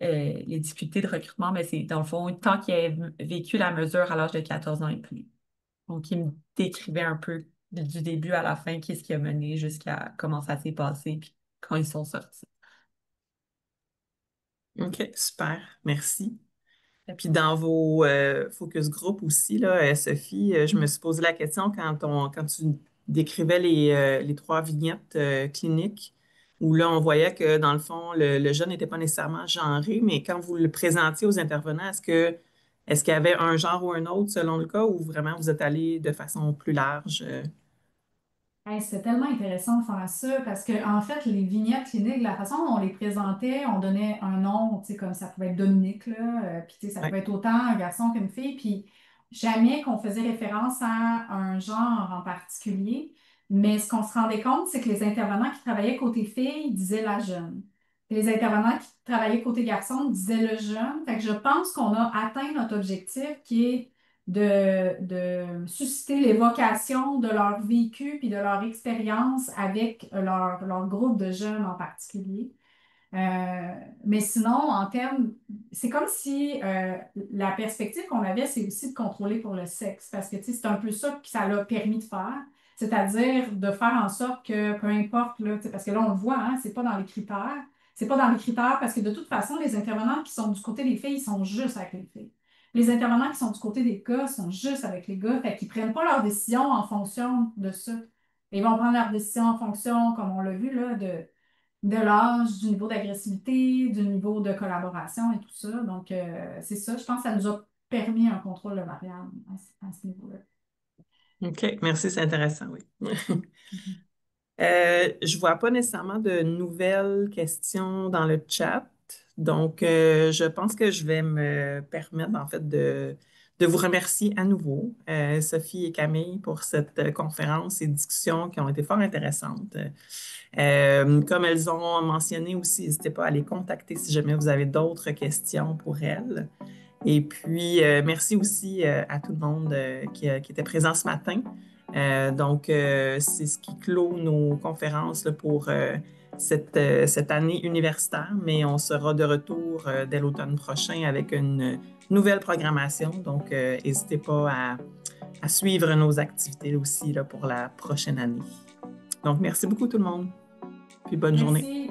les difficultés de recrutement, mais c'est dans le fond, tant qu'ils aient vécu la mesure à l'âge de 14 ans et plus. Donc, il me décrivait un peu du début à la fin qu'est-ce qui a mené jusqu'à comment ça s'est passé puis quand ils sont sortis. OK, super, merci. Puis dans vos focus group aussi, là, Sophie, je me suis posé la question quand tu décrivais les trois vignettes cliniques, où là, on voyait que dans le fond, le jeune n'était pas nécessairement genré, mais quand vous le présentiez aux intervenants, est-ce qu'il y avait un genre ou un autre selon le cas, ou vraiment vous êtes allé de façon plus large? Hey, c'était tellement intéressant de faire ça parce que, en fait, les vignettes cliniques, la façon dont on les présentait, on donnait un nom, tu sais, comme ça pouvait être Dominique, là, puis tu sais, ça Ouais. pouvait être autant un garçon qu'une fille, puis jamais qu'on faisait référence à un genre en particulier. Mais ce qu'on se rendait compte, c'est que les intervenants qui travaillaient côté fille disaient la jeune. Et les intervenants qui travaillaient côté garçon disaient le jeune. Fait que je pense qu'on a atteint notre objectif qui est de susciter l'évocation de leur vécu puis de leur expérience avec leur groupe de jeunes en particulier. Mais sinon, en termes, c'est comme si la perspective qu'on avait, c'est aussi de contrôler pour le sexe, parce que tu sais, c'est un peu ça que ça l'a permis de faire, c'est-à-dire de faire en sorte que peu importe, là, tu sais, parce que là, on le voit, hein, c'est pas dans les critères. C'est pas dans les critères parce que de toute façon, les intervenants qui sont du côté des filles, ils sont juste avec les filles. Les intervenants qui sont du côté des gars sont juste avec les gars, fait qu'ils prennent pas leurs décisions en fonction de ça. Ils vont prendre leurs décisions en fonction, comme on l'a vu, là, de l'âge, du niveau d'agressivité, du niveau de collaboration et tout ça. Donc, c'est ça. Je pense que ça nous a permis un contrôle de variable à ce niveau-là. OK, merci, c'est intéressant, oui. Mhm. Je vois pas nécessairement de nouvelles questions dans le chat. Donc, je pense que je vais me permettre, en fait, de vous remercier à nouveau, Sophie et Camille, pour cette conférence et discussions qui ont été fort intéressantes. Comme elles ont mentionné aussi, n'hésitez pas à les contacter si jamais vous avez d'autres questions pour elles. Et puis, merci aussi à tout le monde qui était présent ce matin. Donc, c'est ce qui clôt nos conférences là, pour cette année universitaire, mais on sera de retour dès l'automne prochain avec une nouvelle programmation. Donc, n'hésitez pas à suivre nos activités aussi là, pour la prochaine année. Donc, merci beaucoup tout le monde. Puis bonne journée. Merci.